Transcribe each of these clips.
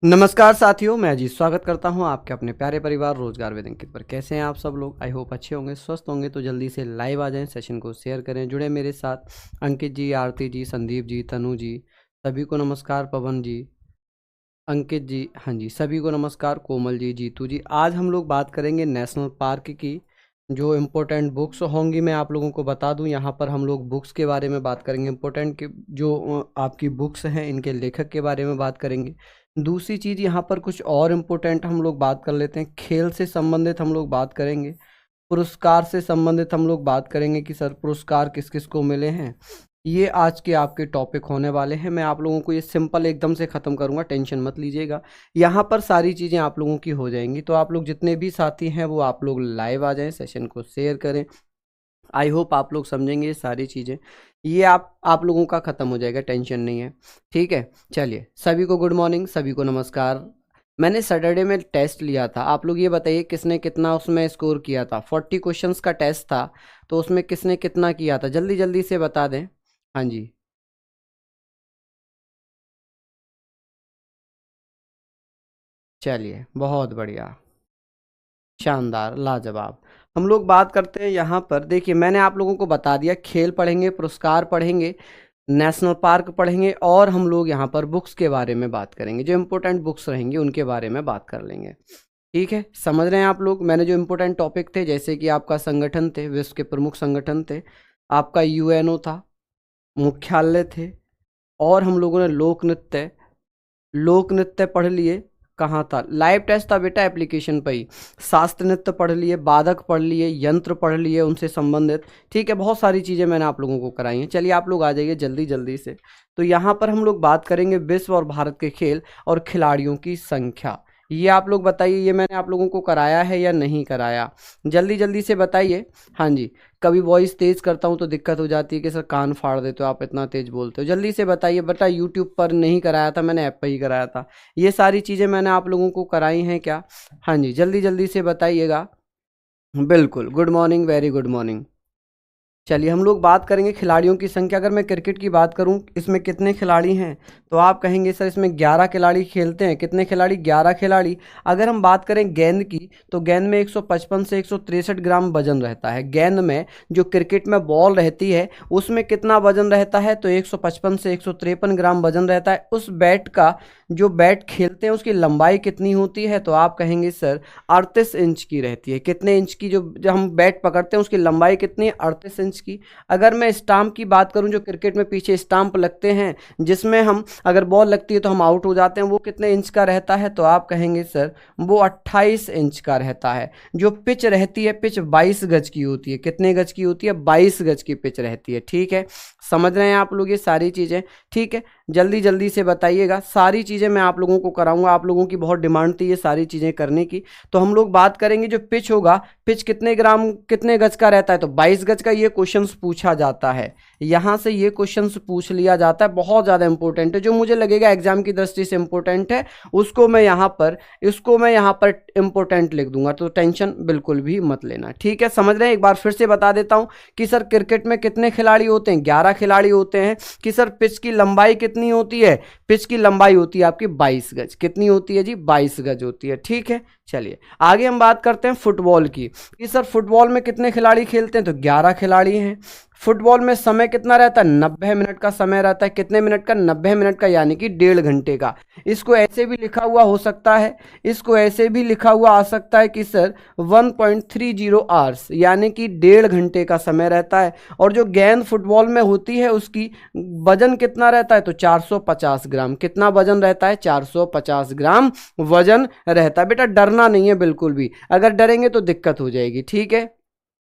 नमस्कार साथियों, मैं अजीत स्वागत करता हूं आपके अपने प्यारे परिवार रोजगार विद अंकित पर। कैसे हैं आप सब लोग? आई होप अच्छे होंगे, स्वस्थ होंगे। तो जल्दी से लाइव आ जाएं, सेशन को शेयर करें, जुड़े मेरे साथ। अंकित जी, आरती जी, संदीप जी, तनु जी, सभी को नमस्कार। पवन जी, अंकित जी, हाँ जी, सभी को नमस्कार। कोमल जी, जीतू जी। आज हम लोग बात करेंगे नेशनल पार्क की। जो इम्पोर्टेंट बुक्स होंगी मैं आप लोगों को बता दूं, यहाँ पर हम लोग बुक्स के बारे में बात करेंगे। इम्पोर्टेंट के जो आपकी बुक्स हैं इनके लेखक के बारे में बात करेंगे। दूसरी चीज़, यहाँ पर कुछ और इम्पोर्टेंट हम लोग बात कर लेते हैं। खेल से संबंधित हम लोग बात करेंगे। पुरस्कार से संबंधित हम लोग बात करेंगे कि सर पुरस्कार किस किस को मिले हैं। ये आज के आपके टॉपिक होने वाले हैं। मैं आप लोगों को ये सिंपल एकदम से ख़त्म करूँगा, टेंशन मत लीजिएगा। यहाँ पर सारी चीज़ें आप लोगों की हो जाएंगी। तो आप लोग जितने भी साथी हैं वो आप लोग लाइव आ जाएं, सेशन को शेयर करें। आई होप आप लोग समझेंगे ये सारी चीज़ें। ये आप लोगों का ख़त्म हो जाएगा, टेंशन नहीं है। ठीक है, चलिए सभी को गुड मॉर्निंग, सभी को नमस्कार। मैंने सैटरडे में टेस्ट लिया था। आप लोग ये बताइए किसने कितना उसमें स्कोर किया था। 40 क्वेश्चंस का टेस्ट था, तो उसमें किसने कितना किया था? जल्दी जल्दी से बता दें। हाँ जी, चलिए बहुत बढ़िया, शानदार, लाजवाब। हम लोग बात करते हैं यहाँ पर। देखिए मैंने आप लोगों को बता दिया, खेल पढ़ेंगे, पुरस्कार पढ़ेंगे, नेशनल पार्क पढ़ेंगे, और हम लोग यहाँ पर बुक्स के बारे में बात करेंगे। जो इम्पोर्टेंट बुक्स रहेंगी उनके बारे में बात कर लेंगे। ठीक है, समझ रहे हैं आप लोग? मैंने जो इम्पोर्टेंट टॉपिक थे, जैसे कि आपका संगठन थे, विश्व के प्रमुख संगठन थे, आपका यूएनओ था, मुख्यालय थे, और हम लोगों ने लोक नृत्य पढ़ लिए। कहाँ था? लाइव टेस्ट था बेटा, एप्लीकेशन पर ही। शास्त्र नृत्य पढ़ लिए, बाधक पढ़ लिए, यंत्र पढ़ लिए उनसे संबंधित। ठीक है, बहुत सारी चीज़ें मैंने आप लोगों को कराई हैं। चलिए आप लोग आ जाइए जल्दी जल्दी से। तो यहाँ पर हम लोग बात करेंगे विश्व और भारत के खेल और खिलाड़ियों की संख्या। ये आप लोग बताइए, ये मैंने आप लोगों को कराया है या नहीं कराया? जल्दी जल्दी से बताइए। हाँ जी, कभी वॉइस तेज करता हूँ तो दिक्कत हो जाती है कि सर कान फाड़ देते हो, आप इतना तेज बोलते हो। जल्दी से बताइए बेटा, यूट्यूब पर नहीं कराया था मैंने, ऐप पर ही कराया था। ये सारी चीज़ें मैंने आप लोगों को कराई हैं क्या? हाँ जी, जल्दी जल्दी से बताइएगा। बिल्कुल, good morning, very good morning. चलिए हम लोग बात करेंगे खिलाड़ियों की संख्या। अगर मैं क्रिकेट की बात करूं, इसमें कितने खिलाड़ी हैं, तो आप कहेंगे सर इसमें 11 खिलाड़ी खेलते हैं। कितने खिलाड़ी? 11 खिलाड़ी। अगर हम बात करें गेंद की, तो गेंद में 155 से 163 ग्राम वजन रहता है। गेंद में जो क्रिकेट में बॉल रहती है उसमें कितना वजन रहता है? तो 155 से 153 ग्राम वजन रहता है। उस बैट का, जो बैट खेलते हैं उसकी लंबाई कितनी होती है? तो आप कहेंगे सर 38 इंच की रहती है। कितने इंच की? जो हम बैट पकड़ते हैं उसकी लंबाई कितनी है? 38 इंच की। अगर मैं स्टाम्प की बात करूं, जो क्रिकेट में पीछे स्टाम्प लगते हैं जिसमें हम अगर बॉल लगती है तो हम आउट हो जाते हैं, वो कितने इंच का रहता है? तो आप कहेंगे सर वो 28 इंच का रहता है। जो पिच रहती है, पिच 22 गज की होती है। कितने गज की होती है? 22 गज की पिच रहती है। ठीक है, समझ रहे हैं आप लोग ये सारी चीज़ें? ठीक है, जल्दी जल्दी से बताइएगा। सारी चीज़ें मैं आप लोगों को कराऊंगा। आप लोगों की बहुत डिमांड थी ये सारी चीज़ें करने की। तो हम लोग बात करेंगे जो पिच होगा, पिच कितने ग्राम कितने गज का रहता है? तो 22 गज का। ये क्वेश्चंस पूछा जाता है, यहाँ से ये क्वेश्चंस पूछ लिया जाता है। बहुत ज़्यादा इंपॉर्टेंट है, जो मुझे लगेगा एग्जाम की दृष्टि से इंपॉर्टेंट है उसको मैं यहाँ पर इंपॉर्टेंट लिख दूंगा। तो टेंशन बिल्कुल भी मत लेना। ठीक है, समझ रहे हैं? एक बार फिर से बता देता हूँ कि सर क्रिकेट में कितने खिलाड़ी होते हैं? 11 खिलाड़ी होते हैं। कि सर पिच की लंबाई कितनी होती है? पिच की लंबाई होती है आपकी 22 गज। कितनी होती है जी? 22 गज होती है। ठीक है, चलिए आगे हम बात करते हैं फुटबॉल की। कि सर फुटबॉल में कितने खिलाड़ी खेलते हैं? तो 11 खिलाड़ी हैं। फुटबॉल में समय कितना रहता है? 90 मिनट का समय रहता है। कितने मिनट का? 90 मिनट का, यानी कि 1.5 घंटे का। इसको ऐसे भी लिखा हुआ हो सकता है, इसको ऐसे भी लिखा हुआ आ सकता है कि सर 1.30 आवर्स, यानी कि 1.5 घंटे का समय रहता है। और जो गेंद फुटबॉल में होती है उसकी वजन कितना रहता है? तो 450 ग्राम। कितना वजन रहता है? 450 ग्राम वजन रहता है। बेटा डरना नहीं है बिल्कुल भी, अगर डरेंगे तो दिक्कत हो जाएगी। ठीक है,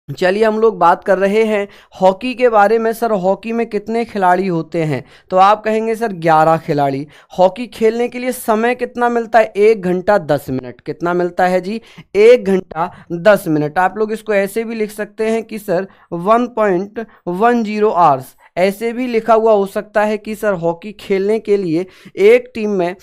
चलिए हम लोग बात कर रहे हैं हॉकी के बारे में। सर हॉकी में कितने खिलाड़ी होते हैं? तो आप कहेंगे सर 11 खिलाड़ी। हॉकी खेलने के लिए समय कितना मिलता है? 1 घंटा 10 मिनट। कितना मिलता है जी? 1 घंटा 10 मिनट। आप लोग इसको ऐसे भी लिख सकते हैं कि सर 1.10 आवर्स। ऐसे भी लिखा हुआ हो सकता है कि सर हॉकी खेलने के लिए एक टीम में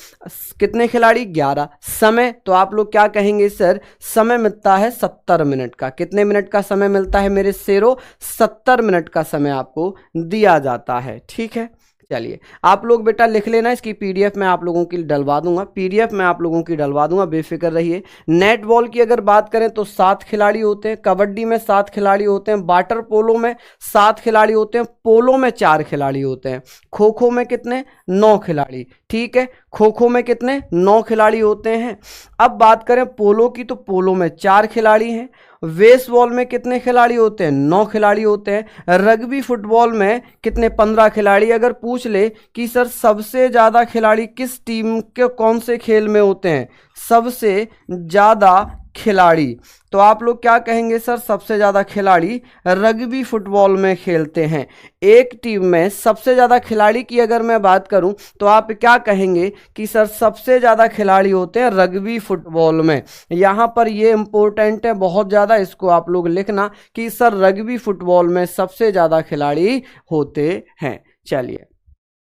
कितने खिलाड़ी? 11। समय, तो आप लोग क्या कहेंगे सर? समय मिलता है 70 मिनट का। कितने मिनट का समय मिलता है मेरे शेरों? 70 मिनट का समय आपको दिया जाता है। ठीक है, चलिए आप लोग बेटा लिख लेना, इसकी पीडीएफ मैं आप लोगों की डलवा दूंगा, पीडीएफ मैं आप लोगों की डलवा दूंगा, बेफिक्र रहिए। नेट बॉल की अगर बात करें तो 7 खिलाड़ी होते हैं, कबड्डी में 7 खिलाड़ी होते हैं, वाटर पोलो में 7 खिलाड़ी होते हैं, पोलो में 4 खिलाड़ी होते हैं, खो खो में कितने 9 खिलाड़ी, ठीक है, खो खो में कितने 9 खिलाड़ी होते हैं। अब बात करें पोलो की तो पोलो में 4 खिलाड़ी हैं, बेसबॉल में कितने खिलाड़ी होते हैं 9 खिलाड़ी होते हैं, रग्बी फुटबॉल में कितने 15 खिलाड़ी। अगर पूछ ले कि सर सबसे ज़्यादा खिलाड़ी किस टीम के कौन से खेल में होते हैं, सबसे ज़्यादा खिलाड़ी, तो आप लोग क्या कहेंगे सर सबसे ज़्यादा खिलाड़ी रग्बी फुटबॉल में खेलते हैं। एक टीम में सबसे ज़्यादा खिलाड़ी की अगर मैं बात करूं तो आप क्या कहेंगे कि सर सबसे ज़्यादा खिलाड़ी होते हैं रग्बी फुटबॉल में। यहाँ पर ये इंपॉर्टेंट है बहुत ज़्यादा, इसको आप लोग लिखना कि सर रग्बी फुटबॉल में सबसे ज़्यादा खिलाड़ी होते हैं। चलिए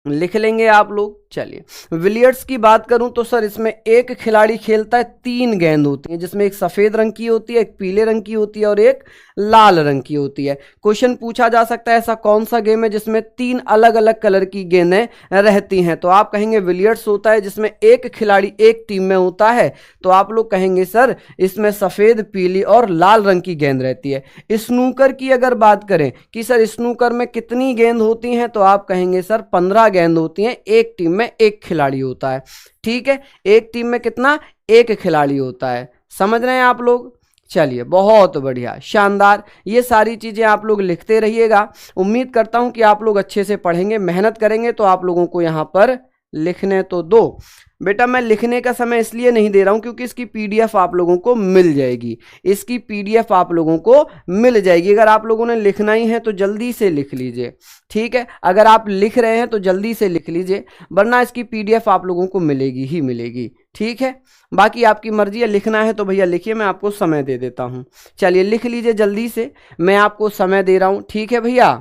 लिख लेंगे आप लोग। चलिए विलियर्ड्स की बात करूं तो सर इसमें एक खिलाड़ी खेलता है, 3 गेंद होती हैं जिसमें एक सफ़ेद रंग की होती है, एक पीले रंग की होती है और एक लाल रंग की होती है। क्वेश्चन पूछा जा सकता है ऐसा कौन सा गेम है जिसमें 3 अलग अलग कलर की गेंदें रहती हैं, तो आप कहेंगे विलियर्ड्स होता है जिसमें एक खिलाड़ी एक टीम में होता है, तो आप लोग कहेंगे सर इसमें सफ़ेद पीली और लाल रंग की गेंद रहती है। स्नूकर की अगर बात करें कि सर स्नूकर में कितनी गेंद होती हैं, तो आप कहेंगे सर 15 गेंद होती हैं, एक टीम में एक खिलाड़ी होता है, ठीक है, एक टीम में कितना एक खिलाड़ी होता है, समझ रहे हैं आप लोग। चलिए बहुत बढ़िया शानदार, ये सारी चीज़ें आप लोग लिखते रहिएगा। उम्मीद करता हूं कि आप लोग अच्छे से पढ़ेंगे, मेहनत करेंगे तो आप लोगों को यहाँ पर लिखने तो दो। बेटा मैं लिखने का समय इसलिए नहीं दे रहा हूं क्योंकि इसकी पीडीएफ आप लोगों को मिल जाएगी, इसकी पीडीएफ आप लोगों को मिल जाएगी। अगर आप लोगों ने लिखना ही है तो जल्दी से लिख लीजिए, ठीक है, अगर आप लिख रहे हैं तो जल्दी से लिख लीजिए, वरना इसकी पीडीएफ आप लोगों को मिलेगी ही मिलेगी, ठीक है। बाकी आपकी मर्जी है, लिखना है तो भैया लिखिए, मैं आपको समय दे देता हूं। चलिए लिख लीजिए जल्दी से, मैं आपको समय दे रहा हूं, ठीक है भैया।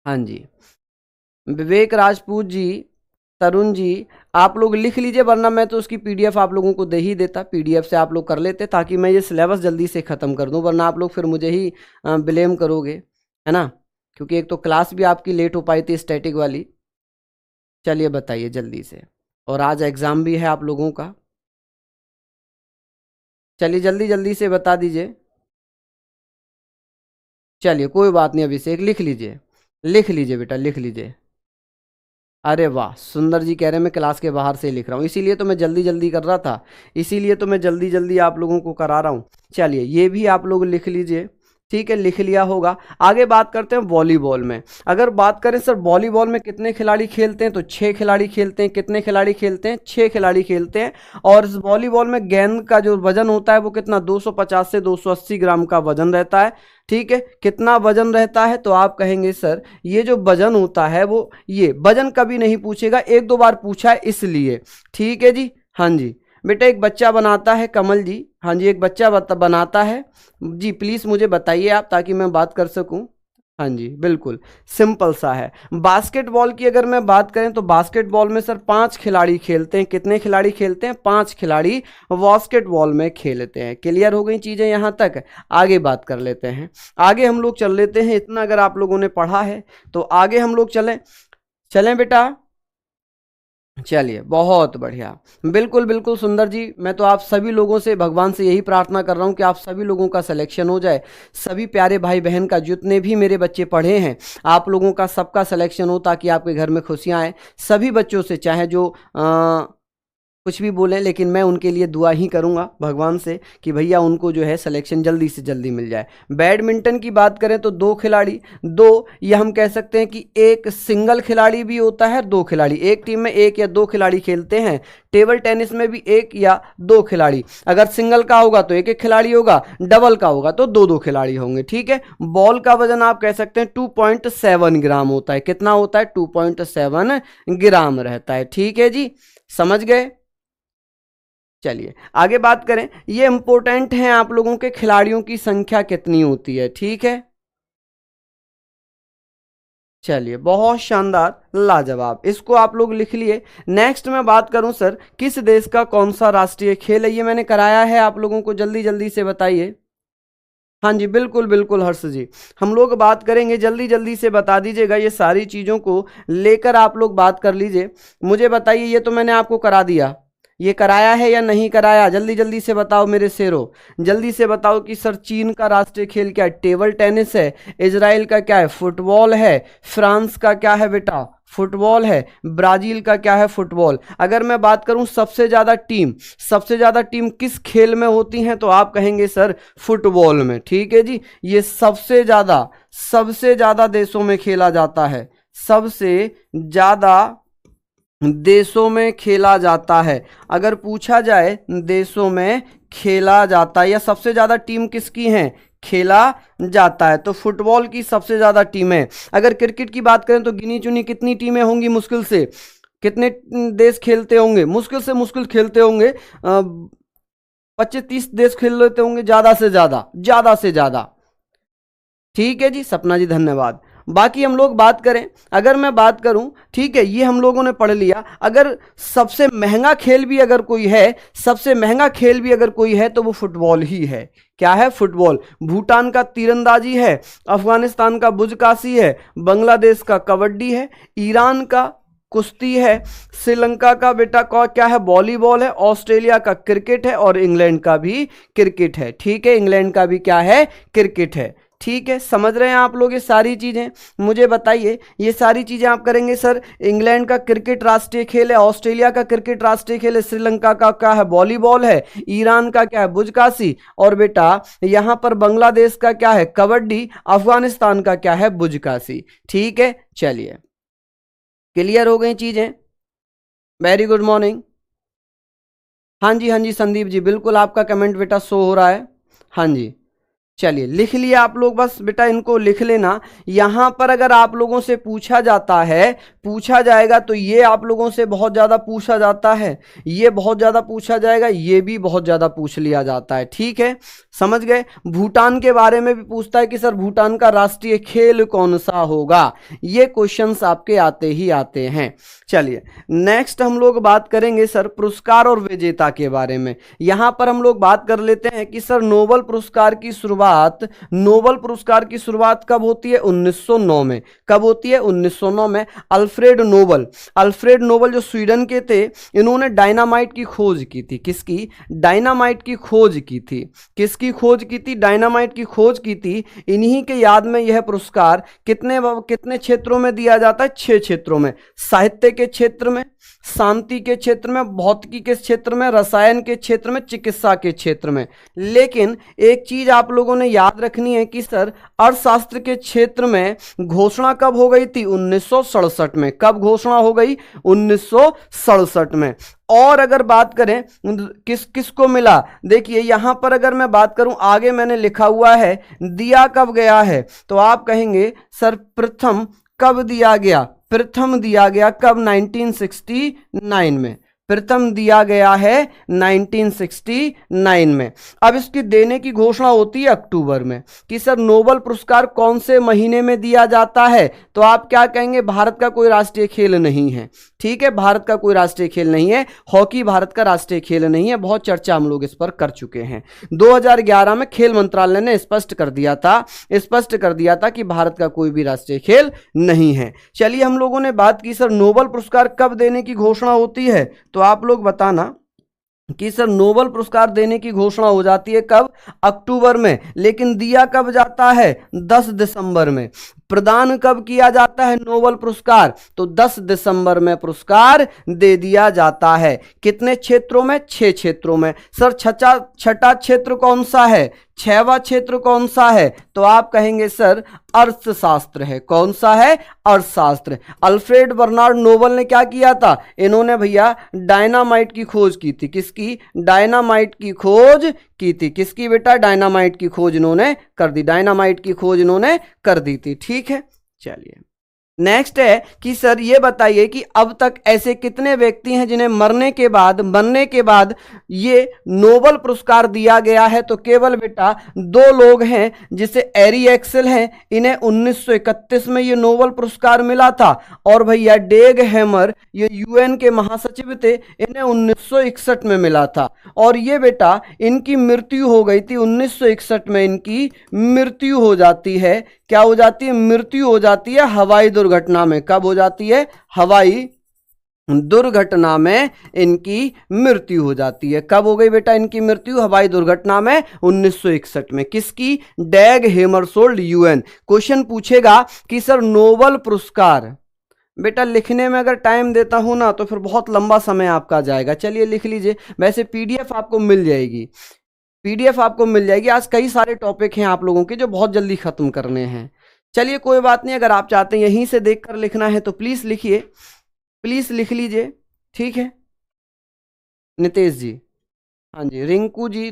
हाँ जी विवेक राजपूत जी, तरुण जी, आप लोग लिख लीजिए, वरना मैं तो उसकी पीडीएफ आप लोगों को दे ही देता, पीडीएफ से आप लोग कर लेते ताकि मैं ये सिलेबस जल्दी से ख़त्म कर दूं, वरना आप लोग फिर मुझे ही ब्लेम करोगे, है ना, क्योंकि एक तो क्लास भी आपकी लेट हो पाई थी स्टैटिक वाली। चलिए बताइए जल्दी से, और आज एग्ज़ाम भी है आप लोगों का, चलिए जल्दी जल्दी से बता दीजिए। चलिए कोई बात नहीं, अभिषेक लिख लीजिए, लिख लीजिए बेटा लिख लीजिए। अरे वाह सुंदर जी कह रहे हैं मैं क्लास के बाहर से ही लिख रहा हूँ, इसीलिए तो मैं जल्दी जल्दी कर रहा था, इसीलिए तो मैं जल्दी जल्दी आप लोगों को करा रहा हूँ। चलिए ये भी आप लोग लिख लीजिए, ठीक है, लिख लिया होगा। आगे बात करते हैं वॉलीबॉल में। अगर बात करें सर वॉलीबॉल में कितने खिलाड़ी खेलते हैं, तो 6 खिलाड़ी खेलते हैं। कितने खिलाड़ी खेलते हैं, 6 खिलाड़ी खेलते हैं। और इस वॉलीबॉल में गेंद का जो वजन होता है वो कितना 250 से 280 ग्राम का वजन रहता है, ठीक है। कितना वजन रहता है, तो आप कहेंगे सर ये जो वजन होता है वो, ये वजन कभी नहीं पूछेगा, 1-2 बार पूछा है इसलिए, ठीक है जी। हाँ जी बेटा एक बच्चा बनाता है, कमल जी, हाँ जी एक बच्चा बनाता है जी, प्लीज़ मुझे बताइए आप ताकि मैं बात कर सकूं। हाँ जी बिल्कुल सिंपल सा है। बास्केटबॉल की अगर मैं बात करें तो बास्केटबॉल में सर 5 खिलाड़ी खेलते हैं। कितने खिलाड़ी खेलते हैं, 5 खिलाड़ी बास्केटबॉल में खेलते हैं। क्लियर हो गई चीज़ें यहाँ तक, आगे बात कर लेते हैं, आगे हम लोग चल लेते हैं। इतना अगर आप लोगों ने पढ़ा है तो आगे हम लोग चलें बेटा। चलिए बहुत बढ़िया, बिल्कुल बिल्कुल सुंदर जी, मैं तो आप सभी लोगों से भगवान से यही प्रार्थना कर रहा हूँ कि आप सभी लोगों का सिलेक्शन हो जाए। सभी प्यारे भाई बहन का, जितने भी मेरे बच्चे पढ़े हैं, आप लोगों का सबका सिलेक्शन हो ताकि आपके घर में खुशियाँ आए। सभी बच्चों से, चाहे जो कुछ भी बोलें, लेकिन मैं उनके लिए दुआ ही करूंगा भगवान से कि भैया उनको जो है सिलेक्शन जल्दी से जल्दी मिल जाए। बैडमिंटन की बात करें तो 2 खिलाड़ी, 2 ये हम कह सकते हैं कि एक सिंगल खिलाड़ी भी होता है, 2 खिलाड़ी, एक टीम में 1 या 2 खिलाड़ी खेलते हैं। टेबल टेनिस में भी 1 या 2 खिलाड़ी, अगर सिंगल का होगा तो 1-1 खिलाड़ी होगा, डबल का होगा तो 2-2 खिलाड़ी होंगे, ठीक है। बॉल का वजन आप कह सकते हैं 2.7 ग्राम होता है। कितना होता है, 2.7 ग्राम रहता है, ठीक है जी, समझ गए। चलिए आगे बात करें, ये इंपॉर्टेंट है आप लोगों के, खिलाड़ियों की संख्या कितनी होती है, ठीक है। चलिए बहुत शानदार लाजवाब, इसको आप लोग लिख लिए। नेक्स्ट मैं बात करूं सर, किस देश का कौन सा राष्ट्रीय खेल है, ये मैंने कराया है आप लोगों को, जल्दी जल्दी से बताइए। हाँ जी, बिल्कुल बिल्कुल हर्ष जी, हम लोग बात करेंगे, जल्दी जल्दी से बता दीजिएगा, ये सारी चीज़ों को लेकर आप लोग बात कर लीजिए। मुझे बताइए, ये तो मैंने आपको करा दिया, ये कराया है या नहीं कराया, जल्दी जल्दी से बताओ मेरे शेरों, जल्दी से बताओ कि सर चीन का राष्ट्रीय खेल क्या है, टेबल टेनिस है, इजराइल का क्या है, फुटबॉल है, फ्रांस का क्या है बेटा, फुटबॉल है, ब्राजील का क्या है, फुटबॉल। अगर मैं बात करूं सबसे ज़्यादा टीम किस खेल में होती हैं, तो आप कहेंगे सर फुटबॉल में, ठीक है जी, ये सबसे ज़्यादा देशों में खेला जाता है, सबसे ज़्यादा देशों में खेला जाता है। अगर पूछा जाए देशों में खेला जाता है या सबसे ज़्यादा टीम किसकी हैं, खेला जाता है, तो फुटबॉल की सबसे ज़्यादा टीमें। अगर क्रिकेट की बात करें तो गिनी चुनी कितनी टीमें होंगी, मुश्किल से कितने देश खेलते होंगे, मुश्किल से मुश्किल खेलते होंगे 25-30 देश खेल लेते होंगे, ज़्यादा से ज़्यादा। ठीक है जी सपना जी, धन्यवाद। बाकी हम लोग बात करें, अगर मैं बात करूं, ठीक है, ये हम लोगों ने पढ़ लिया। अगर सबसे महंगा खेल भी अगर कोई है, तो वो फुटबॉल ही है। क्या है, फुटबॉल। भूटान का तीरंदाजी है, अफगानिस्तान का बुजकाशी है, बांग्लादेश का कबड्डी है, ईरान का कुश्ती है, श्रीलंका का बेटा क्या है, वॉलीबॉल है, ऑस्ट्रेलिया का क्रिकेट है, और इंग्लैंड का भी क्रिकेट है। ठीक है, इंग्लैंड का भी क्या है, क्रिकेट है। ठीक है, समझ रहे हैं आप लोग ये सारी चीज़ें। मुझे बताइए, ये सारी चीज़ें आप करेंगे सर, इंग्लैंड का क्रिकेट राष्ट्रीय खेल है, ऑस्ट्रेलिया का क्रिकेट राष्ट्रीय खेल है, श्रीलंका का क्या है, वॉलीबॉल है, ईरान का क्या है, बुजकाशी, और बेटा यहाँ पर बांग्लादेश का क्या है, कबड्डी, अफगानिस्तान का क्या है, बुजकाशी। ठीक है, चलिए, क्लियर हो गई चीज़ें। Very good morning. हाँ जी संदीप जी, बिल्कुल आपका कमेंट बेटा शो हो रहा है। हाँ जी, चलिए लिख लिया आप लोग, बस बेटा इनको लिख लेना। यहां पर अगर आप लोगों से पूछा जाएगा तो ये आप लोगों से बहुत ज़्यादा पूछा जाता है, ये बहुत ज़्यादा पूछा जाएगा, ये भी बहुत ज़्यादा पूछ लिया जाता है। ठीक है, समझ गए। भूटान के बारे में भी पूछता है कि सर भूटान का राष्ट्रीय खेल कौन सा होगा, ये क्वेश्चंस आपके आते ही आते हैं। चलिए नेक्स्ट हम लोग बात करेंगे सर पुरस्कार और विजेता के बारे में। यहां पर हम लोग बात कर लेते हैं कि सर नोबेल पुरस्कार की शुरुआत कब होती है, 1909 में। कब होती है, 1909 में। अल्फ्रेड नोबल जो स्वीडन के थे, इन्होंने डायनामाइट की खोज की थी। किसकी, डायनामाइट की खोज की थी। किसकी खोज की थी, डायनामाइट की खोज की थी। इन्हीं के याद में यह पुरस्कार कितने क्षेत्रों में दिया जाता है, 6 क्षेत्रों में। साहित्य के क्षेत्र में, शांति के क्षेत्र में, भौतिकी के क्षेत्र में, रसायन के क्षेत्र में, चिकित्सा के क्षेत्र में। लेकिन एक चीज आप लोगों ने याद रखनी है कि सर अर्थशास्त्र के क्षेत्र में घोषणा कब हो गई थी, 1967 में। कब घोषणा हो गई, 1967 में। और अगर बात करें किसको मिला, देखिए यहां पर अगर मैं बात करूं, आगे मैंने लिखा हुआ है दिया कब गया है, तो आप कहेंगे सर प्रथम कब दिया गया, प्रथम दिया गया कब, 1969 में। प्रथम दिया गया है 1969 में। अब इसकी देने की घोषणा होती है अक्टूबर में कि सर नोबेल पुरस्कार कौन से महीने में दिया जाता है, तो आप क्या कहेंगे, भारत का कोई राष्ट्रीय खेल नहीं है। ठीक है, भारत का कोई राष्ट्रीय खेल नहीं है, हॉकी भारत का राष्ट्रीय खेल नहीं है, बहुत चर्चा हम लोग इस पर कर चुके हैं। 2011 में खेल मंत्रालय ने स्पष्ट कर दिया था कि भारत का कोई भी राष्ट्रीय खेल नहीं है। चलिए हम लोगों ने बात की सर नोबेल पुरस्कार कब देने की घोषणा होती है, तो आप लोग बताना कि सर नोबेल पुरस्कार देने की घोषणा हो जाती है कब, अक्टूबर में। लेकिन दिया कब जाता है, 10 दिसंबर में। प्रदान कब किया जाता है नोबेल पुरस्कार, तो 10 दिसंबर में पुरस्कार दे दिया जाता है। कितने क्षेत्रों में, 6 क्षेत्रों में। सर छठा क्षेत्र कौन सा है, 6वां क्षेत्र कौन सा है, तो आप कहेंगे सर अर्थशास्त्र है। कौन सा है, अर्थशास्त्र। अल्फ्रेड बर्नार्ड नोबल ने क्या किया था, इन्होंने भैया डायनामाइट की खोज की थी। किसकी, डायनामाइट की खोज की थी। किसकी बेटा, डायनामाइट की खोज इन्होंने कर दी, डायनामाइट की खोज इन्होंने कर दी थी। ठीक है, चलिए नेक्स्ट है कि सर ये बताइए कि अब तक ऐसे कितने व्यक्ति हैं जिन्हें मरने के बाद ये नोबेल पुरस्कार दिया गया है। तो केवल बेटा 2 लोग हैं, जिसे एरी एक्सेल हैं, इन्हें 1931 में ये नोबेल पुरस्कार मिला था, और भैया डेग हैमर ये यूएन के महासचिव थे, इन्हें 1961 में मिला था। और ये बेटा इनकी मृत्यु हो गई थी 1961 में, इनकी मृत्यु हो जाती है। क्या हो जाती है? मृत्यु हो जाती है हवाई दुर्घटना में। कब हो जाती है? हवाई दुर्घटना में इनकी मृत्यु हो जाती है। कब हो गई बेटा इनकी मृत्यु? हवाई दुर्घटना में 1961 में। किसकी? डैग हैमरशोल्ड यूएन। क्वेश्चन पूछेगा कि सर नोबेल पुरस्कार, बेटा लिखने में अगर टाइम देता हूं ना तो फिर बहुत लंबा समय आपका जाएगा। चलिए लिख लीजिए, वैसे पीडीएफ आपको मिल जाएगी, पीडीएफ आपको मिल जाएगी। आज कई सारे टॉपिक हैं आप लोगों के जो बहुत जल्दी खत्म करने हैं। चलिए कोई बात नहीं, अगर आप चाहते हैं यहीं से देखकर लिखना है तो प्लीज लिखिए, प्लीज लिख लीजिए, ठीक है। नितेश जी, हाँ जी। Rinku ji,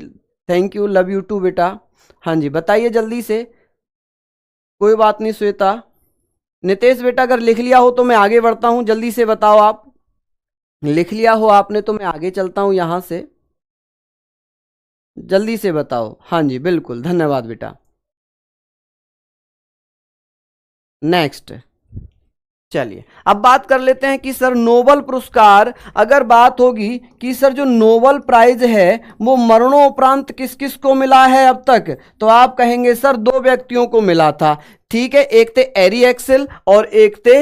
thank you, love you too बेटा। हाँ जी, बताइए जल्दी से। कोई बात नहीं श्वेता। नितेश बेटा अगर लिख लिया हो तो मैं आगे बढ़ता हूं, जल्दी से बताओ आप। लिख लिया हो आपने तो मैं आगे चलता हूं यहां से, जल्दी से बताओ। हाँ जी बिल्कुल, धन्यवाद बेटा। नेक्स्ट, चलिए अब बात कर लेते हैं कि सर नोबेल पुरस्कार, अगर बात होगी कि सर जो नोबेल प्राइज है वो मरणोपरांत किस किस को मिला है अब तक, तो आप कहेंगे सर 2 व्यक्तियों को मिला था, ठीक है। एक थे एरी एक्सेल और एक थे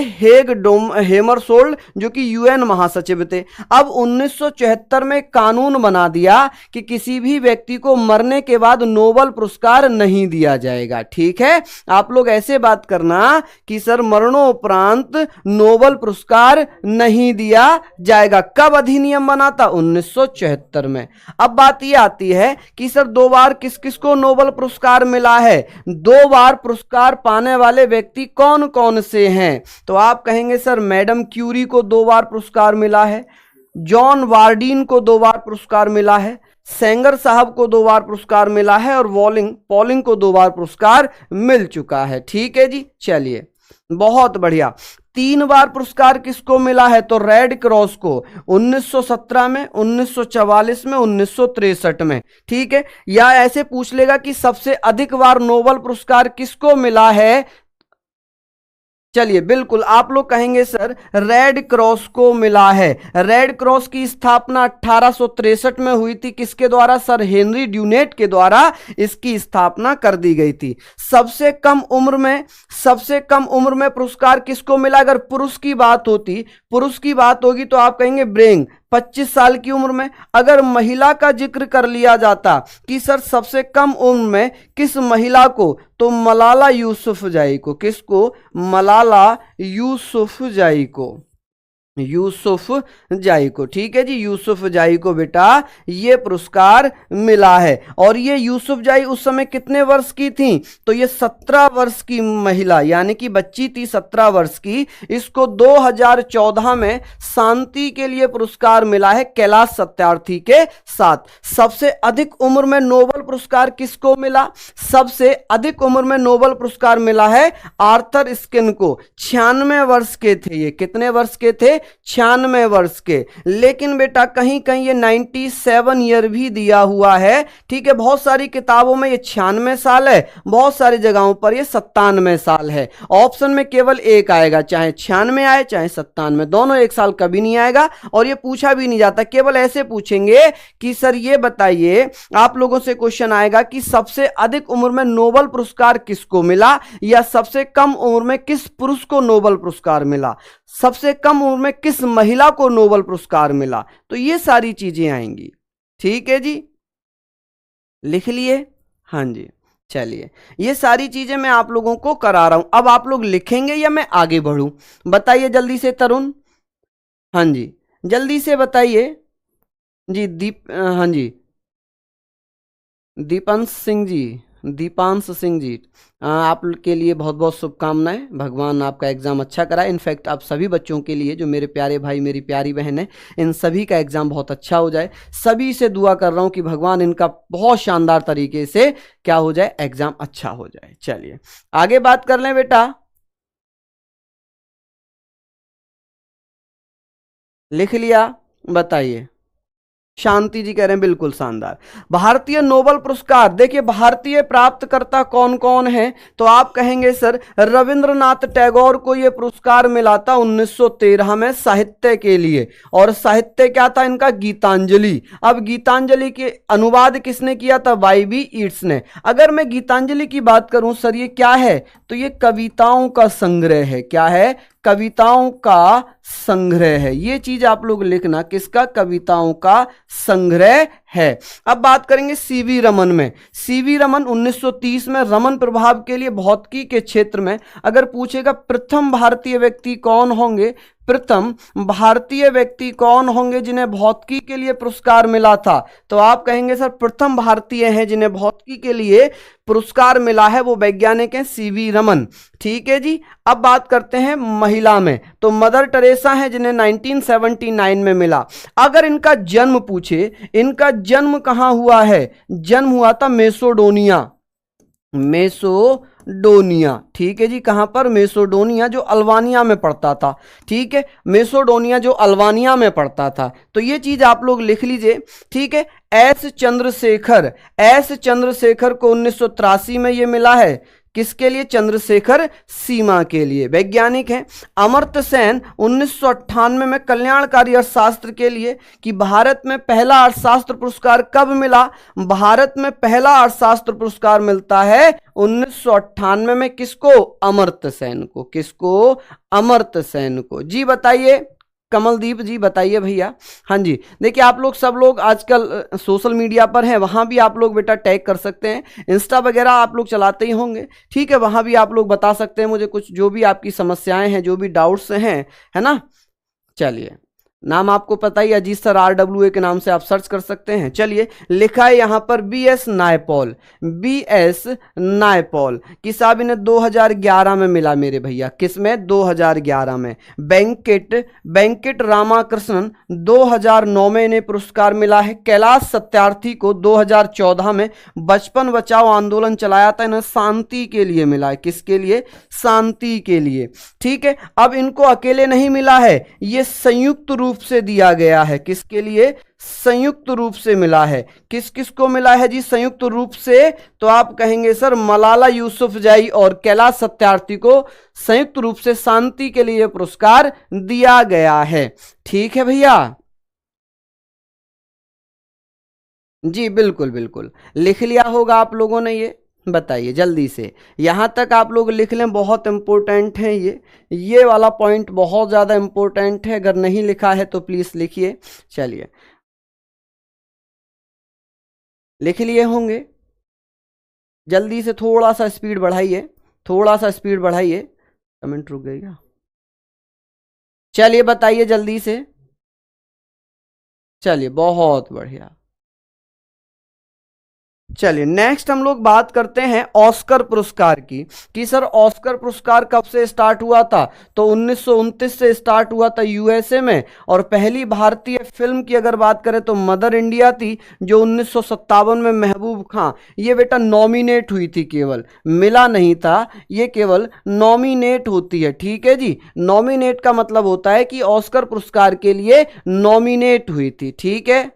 हैमरशोल्ड जो कि यूएन महासचिव थे। अब 1974 में कानून बना दिया कि किसी भी व्यक्ति को मरने के बाद नोबेल पुरस्कार नहीं दिया जाएगा, ठीक है। आप लोग ऐसे बात करना कि सर मरणोपरांत नोबेल पुरस्कार नहीं दिया जाएगा। कब अधिनियम बना था? 1974 में। अब बात यह आती है कि सर 2 बार किस किस को नोबेल पुरस्कार मिला है, 2 बार पुरस्कार पाने वाले व्यक्ति कौन कौन से हैं, तो आप कहेंगे सर मैडम क्यूरी को 2 बार पुरस्कार मिला है, जॉन वार्डीन को 2 बार पुरस्कार मिला है, सेंगर साहब को 2 बार पुरस्कार मिला है, और पॉलिंग को 2 बार पुरस्कार मिल चुका है, ठीक है जी। चलिए बहुत बढ़िया। 3 बार पुरस्कार किसको मिला है? तो रेड क्रॉस को, 1917 में, 1944 में, 1963 में, ठीक है। या ऐसे पूछ लेगा कि सबसे अधिक बार नोबेल पुरस्कार किसको मिला है, चलिए बिल्कुल आप लोग कहेंगे सर रेड क्रॉस को मिला है। रेड क्रॉस की स्थापना 1863 में हुई थी, किसके द्वारा? सर हेनरी ड्यूनेट के द्वारा इसकी स्थापना कर दी गई थी। सबसे कम उम्र में पुरस्कार किसको मिला? अगर पुरुष की बात होगी तो आप कहेंगे ब्रेंग, 25 साल की उम्र में। अगर महिला का जिक्र कर लिया जाता कि सर सबसे कम उम्र में किस महिला को, तो मलाला यूसुफजई को। किसको? मलाला यूसुफजई को, यूसुफजई को, ठीक है जी। यूसुफजई को बेटा ये पुरस्कार मिला है। और ये यूसुफजई उस समय कितने वर्ष की थी? तो ये 17 वर्ष की महिला यानी कि बच्ची थी 17 वर्ष की। इसको 2014 में शांति के लिए पुरस्कार मिला है कैलाश सत्यार्थी के साथ। सबसे अधिक उम्र में नोबेल पुरस्कार किसको मिला? सबसे अधिक उम्र में नोबेल पुरस्कार मिला है आर्थर स्किन को। 96 वर्ष के थे ये। कितने वर्ष के थे? 96 वर्ष के। लेकिन बेटा कहीं कहीं ये 97 ईयर भी दिया हुआ है, ठीक है। बहुत सारी किताबों में ये 96 साल है, बहुत सारी जगहों पर ये 97 साल है। ऑप्शन में केवल एक आएगा, चाहे 96 आए चाहे 97, दोनों एक साल कभी नहीं आएगा। और ये पूछा भी नहीं जाता, केवल ऐसे पूछेंगे कि सर ये बताइए, आप लोगों से क्वेश्चन आएगा कि सबसे अधिक उम्र में नोबेल पुरस्कार किसको मिला, या सबसे कम उम्र में किस पुरुष को नोबेल पुरस्कार मिला, सबसे कम उम्र में किस महिला को नोबेल पुरस्कार मिला। तो ये सारी चीजें आएंगी, ठीक है जी। लिख लिए? हाँ जी। चलिए ये सारी चीजें मैं आप लोगों को करा रहा हूं। अब आप लोग लिखेंगे या मैं आगे बढ़ूं? बताइए जल्दी से तरुण। हाँ जी जल्दी से बताइए जी। हाँ जी दीपांश सिंह जी, आपके लिए बहुत बहुत शुभकामनाएं। भगवान आपका एग्ज़ाम अच्छा कराए। इनफैक्ट आप सभी बच्चों के लिए, जो मेरे प्यारे भाई मेरी प्यारी बहन है, इन सभी का एग्ज़ाम बहुत अच्छा हो जाए। सभी से दुआ कर रहा हूं कि भगवान इनका बहुत शानदार तरीके से क्या हो जाए, एग्ज़ाम अच्छा हो जाए। चलिए आगे बात कर लें बेटा। लिख लिया, बताइए। शांति जी कह रहे हैं बिल्कुल शानदार। भारतीय नोबेल पुरस्कार, देखिए भारतीय प्राप्तकर्ता कौन कौन है, तो आप कहेंगे सर रविंद्रनाथ टैगोर को यह पुरस्कार मिला था 1913 में साहित्य के लिए। और साहित्य क्या था इनका? गीतांजलि। अब गीतांजलि के अनुवाद किसने किया था? वाई.बी. ईट्स ने। अगर मैं गीतांजलि की बात करूं सर, ये क्या है? तो ये कविताओं का संग्रह है। क्या है? कविताओं का संग्रह है। ये चीज आप लोग लिखना, किसका? कविताओं का संग्रह है। अब बात करेंगे सीवी रमन में। सीवी रमन 1930 में रमन प्रभाव के लिए भौतिकी के क्षेत्र में, अगर पूछेगा प्रथम भारतीय व्यक्ति कौन होंगे, प्रथम भारतीय व्यक्ति कौन होंगे जिन्हें भौतिकी के लिए पुरस्कार मिला था, तो आप कहेंगे सर प्रथम भारतीय हैं जिन्हें भौतिकी के लिए पुरस्कार मिला है, वो वैज्ञानिक हैं सीवी रमन। ठीक है जी। अब बात करते हैं महिला में, तो मदर टेरेसा हैं जिन्हें 1979 में मिला। अगर इनका जन्म पूछे, इनका जन्म कहां हुआ है? जन्म हुआ था मेसोडोनिया, मेसोडोनिया। ठीक है जी। कहां पर? मेसोडोनिया, जो अल्बानिया में पड़ता था। ठीक है, मेसोडोनिया जो अल्बानिया में पड़ता था। तो ये चीज आप लोग लिख लीजिए। ठीक है। एस चंद्रशेखर, एस चंद्रशेखर को 1983 में ये मिला है। किसके लिए? चंद्रशेखर सीमा के लिए, वैज्ञानिक हैं। अमर्त्य सेन 1998 में कल्याणकारी अर्थशास्त्र के लिए, कि भारत में पहला अर्थशास्त्र पुरस्कार कब मिला? भारत में पहला अर्थशास्त्र पुरस्कार मिलता है 1998 में। किसको? अमर्त्य सेन को। किसको? अमर्त्य सेन को। जी बताइए कमलदीप जी, बताइए भैया। हाँ जी। देखिए आप लोग सब लोग आजकल सोशल मीडिया पर हैं, वहां भी आप लोग बेटा टैग कर सकते हैं। इंस्टा वगैरह आप लोग चलाते ही होंगे, ठीक है, वहां भी आप लोग बता सकते हैं मुझे कुछ, जो भी आपकी समस्याएं हैं, जो भी डाउट्स हैं, है ना। चलिए, नाम आपको पता ही, अजीत सर RWA के नाम से आप सर्च कर सकते हैं। चलिए, लिखा है यहां पर BS नायपॉल, BS नायपॉल की साहब इन्हें 2011 में मिला मेरे भैया। किसमें? 2011 में। वेंकट रामाकृष्णन 2009 में इन्हें पुरस्कार मिला है। कैलाश सत्यार्थी को 2014 में बचपन बचाओ आंदोलन चलाया था, इन्हें शांति के लिए मिला है। किसके लिए? शांति के लिए। ठीक है। अब इनको अकेले नहीं मिला है, ये संयुक्त रूप से दिया गया है। किसके लिए? संयुक्त रूप से मिला है। किस किस को मिला है जी संयुक्त रूप से? तो आप कहेंगे सर मलाला यूसुफजई और कैलाश सत्यार्थी को संयुक्त रूप से शांति के लिए पुरस्कार दिया गया है। ठीक है भैया। जी बिल्कुल बिल्कुल, लिख लिया होगा आप लोगों ने ये, बताइए जल्दी से। यहां तक आप लोग लिख लें, बहुत इंपॉर्टेंट है ये वाला पॉइंट बहुत ज़्यादा इंपॉर्टेंट है। अगर नहीं लिखा है तो प्लीज़ लिखिए। चलिए, लिख लिए होंगे। जल्दी से थोड़ा सा स्पीड बढ़ाइए, थोड़ा सा स्पीड बढ़ाइए। कमेंट रुक गई क्या? चलिए बताइए जल्दी से। चलिए, बहुत बढ़िया। चलिए नेक्स्ट हम लोग बात करते हैं ऑस्कर पुरस्कार की, कि सर ऑस्कर पुरस्कार कब से स्टार्ट हुआ था? तो 1929 से स्टार्ट हुआ था यूएसए में। और पहली भारतीय फिल्म की अगर बात करें तो मदर इंडिया थी, जो 1957 में महबूब खां, ये बेटा नॉमिनेट हुई थी, केवल मिला नहीं था, ये केवल नॉमिनेट होती है। ठीक है जी। नॉमिनेट का मतलब होता है कि ऑस्कर पुरस्कार के लिए नॉमिनेट हुई थी। ठीक है,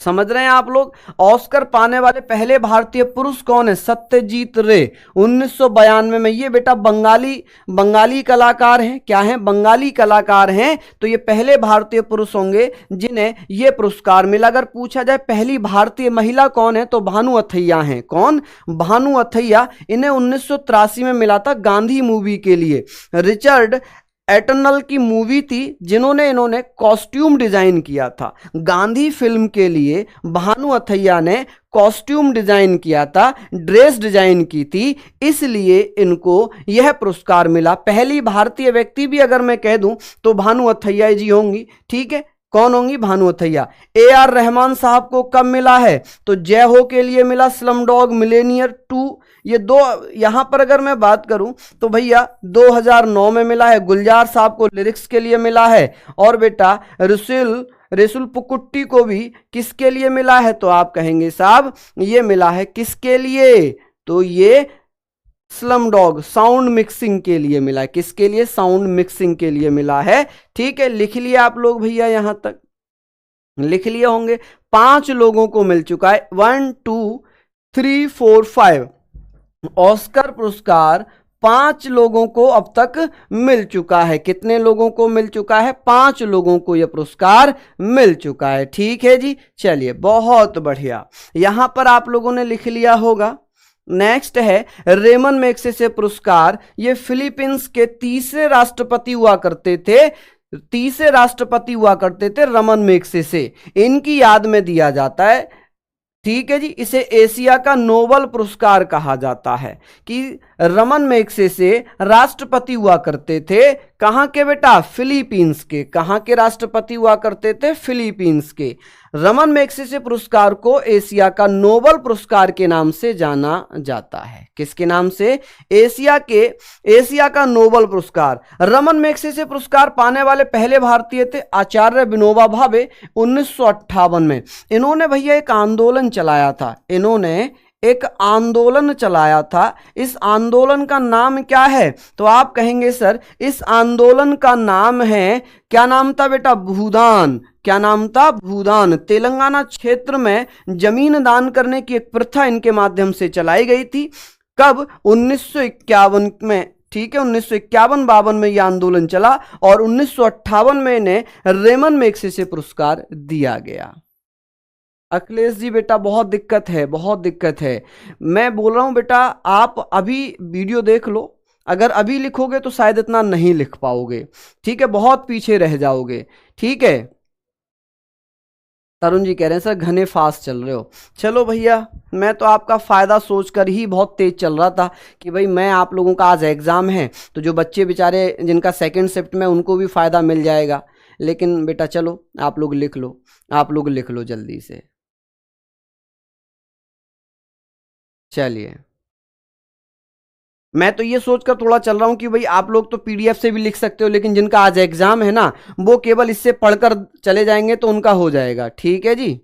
समझ रहे हैं आप लोग। ऑस्कर पाने वाले पहले भारतीय पुरुष कौन है? सत्यजीत रे, 1992 में। ये बेटा बंगाली कलाकार हैं। क्या हैं? बंगाली कलाकार हैं। तो ये पहले भारतीय पुरुष होंगे जिन्हें ये पुरस्कार मिला। अगर पूछा जाए पहली भारतीय महिला कौन है, तो भानु अथैया हैं। कौन? भानु अथैया। इन्हें 1983 में मिला था गांधी मूवी के लिए। रिचर्ड एटर्नल की मूवी थी जिन्होंने इन्होंने कॉस्ट्यूम डिजाइन किया था गांधी फिल्म के लिए। भानु अथैया ने कॉस्ट्यूम डिजाइन किया था, ड्रेस डिजाइन की थी, इसलिए इनको यह पुरस्कार मिला। पहली भारतीय व्यक्ति भी अगर मैं कह दूं तो भानु अथैया जी होंगी। ठीक है, कौन होंगी? भानु अथैया। AR रहमान साहब को कब मिला है? तो जय हो के लिए मिला, स्लम डॉग मिलेनियर 2, ये दो। यहां पर अगर मैं बात करूं तो भैया 2009 में मिला है। गुलजार साहब को लिरिक्स के लिए मिला है। और बेटा रेसुल पुकुट्टी को भी किसके लिए मिला है? तो आप कहेंगे साहब ये मिला है किसके लिए? तो ये स्लम डॉग साउंड मिक्सिंग के लिए मिला है। किसके लिए? साउंड मिक्सिंग के लिए मिला है। ठीक है, लिख लिया आप लोग भैया, यहां तक लिख लिए होंगे। 5 लोगों को मिल चुका है, 1 2 3 4 5 ऑस्कर पुरस्कार 5 लोगों को अब तक मिल चुका है। कितने लोगों को मिल चुका है? 5 लोगों को यह पुरस्कार मिल चुका है। ठीक है जी, चलिए बहुत बढ़िया, यहां पर आप लोगों ने लिख लिया होगा। नेक्स्ट है रेमन मैग्सेसे पुरस्कार। ये फिलीपींस के तीसरे राष्ट्रपति हुआ करते थे, तीसरे राष्ट्रपति हुआ करते थे रमन मैग्सेसे, इनकी याद में दिया जाता है। ठीक है जी, इसे एशिया का नोबेल पुरस्कार कहा जाता है कि रमन मैग्सेसे राष्ट्रपति हुआ करते थे। कहां के बेटा? फिलीपींस के। कहां के राष्ट्रपति हुआ करते थे? फिलीपींस के। रमन मैग्सेसे पुरस्कार को एशिया का नोबेल पुरस्कार के नाम से जाना जाता है। किसके नाम से? एशिया का नोबेल पुरस्कार। रमन मैग्सेसे पुरस्कार पाने वाले पहले भारतीय थे आचार्य विनोबा भावे 1958 में। इन्होंने भैया एक आंदोलन चलाया था, इन्होंने एक आंदोलन चलाया था। इस आंदोलन का नाम क्या है? तो आप कहेंगे सर इस आंदोलन का नाम है, क्या नाम था बेटा? भूदान। क्या नाम था? भूदान। तेलंगाना क्षेत्र में जमीन दान करने की एक प्रथा इनके माध्यम से चलाई गई थी। कब? 1951 में। ठीक है, 1951-52 में यह आंदोलन चला और 1958 में इन्हें रेमन मैग्सेसे पुरस्कार दिया गया। अखिलेश जी बेटा बहुत दिक्कत है, बहुत दिक्कत है। मैं बोल रहा हूं बेटा आप अभी वीडियो देख लो, अगर अभी लिखोगे तो शायद इतना नहीं लिख पाओगे। ठीक है, बहुत पीछे रह जाओगे। ठीक है, तरुण जी कह रहे हैं सर घने फास्ट चल रहे हो। चलो भैया, मैं तो आपका फ़ायदा सोचकर ही बहुत तेज चल रहा था कि भाई मैं आप लोगों का आज एग्ज़ाम है तो जो बच्चे बेचारे जिनका सेकंड शिफ्ट में उनको भी फ़ायदा मिल जाएगा। लेकिन बेटा चलो आप लोग लिख लो, आप लोग लिख लो जल्दी से। चलिए, मैं तो ये सोचकर थोड़ा चल रहा हूं कि भाई आप लोग तो पीडीएफ से भी लिख सकते हो, लेकिन जिनका आज एग्जाम है ना वो केवल इससे पढ़कर चले जाएंगे तो उनका हो जाएगा। ठीक है जी,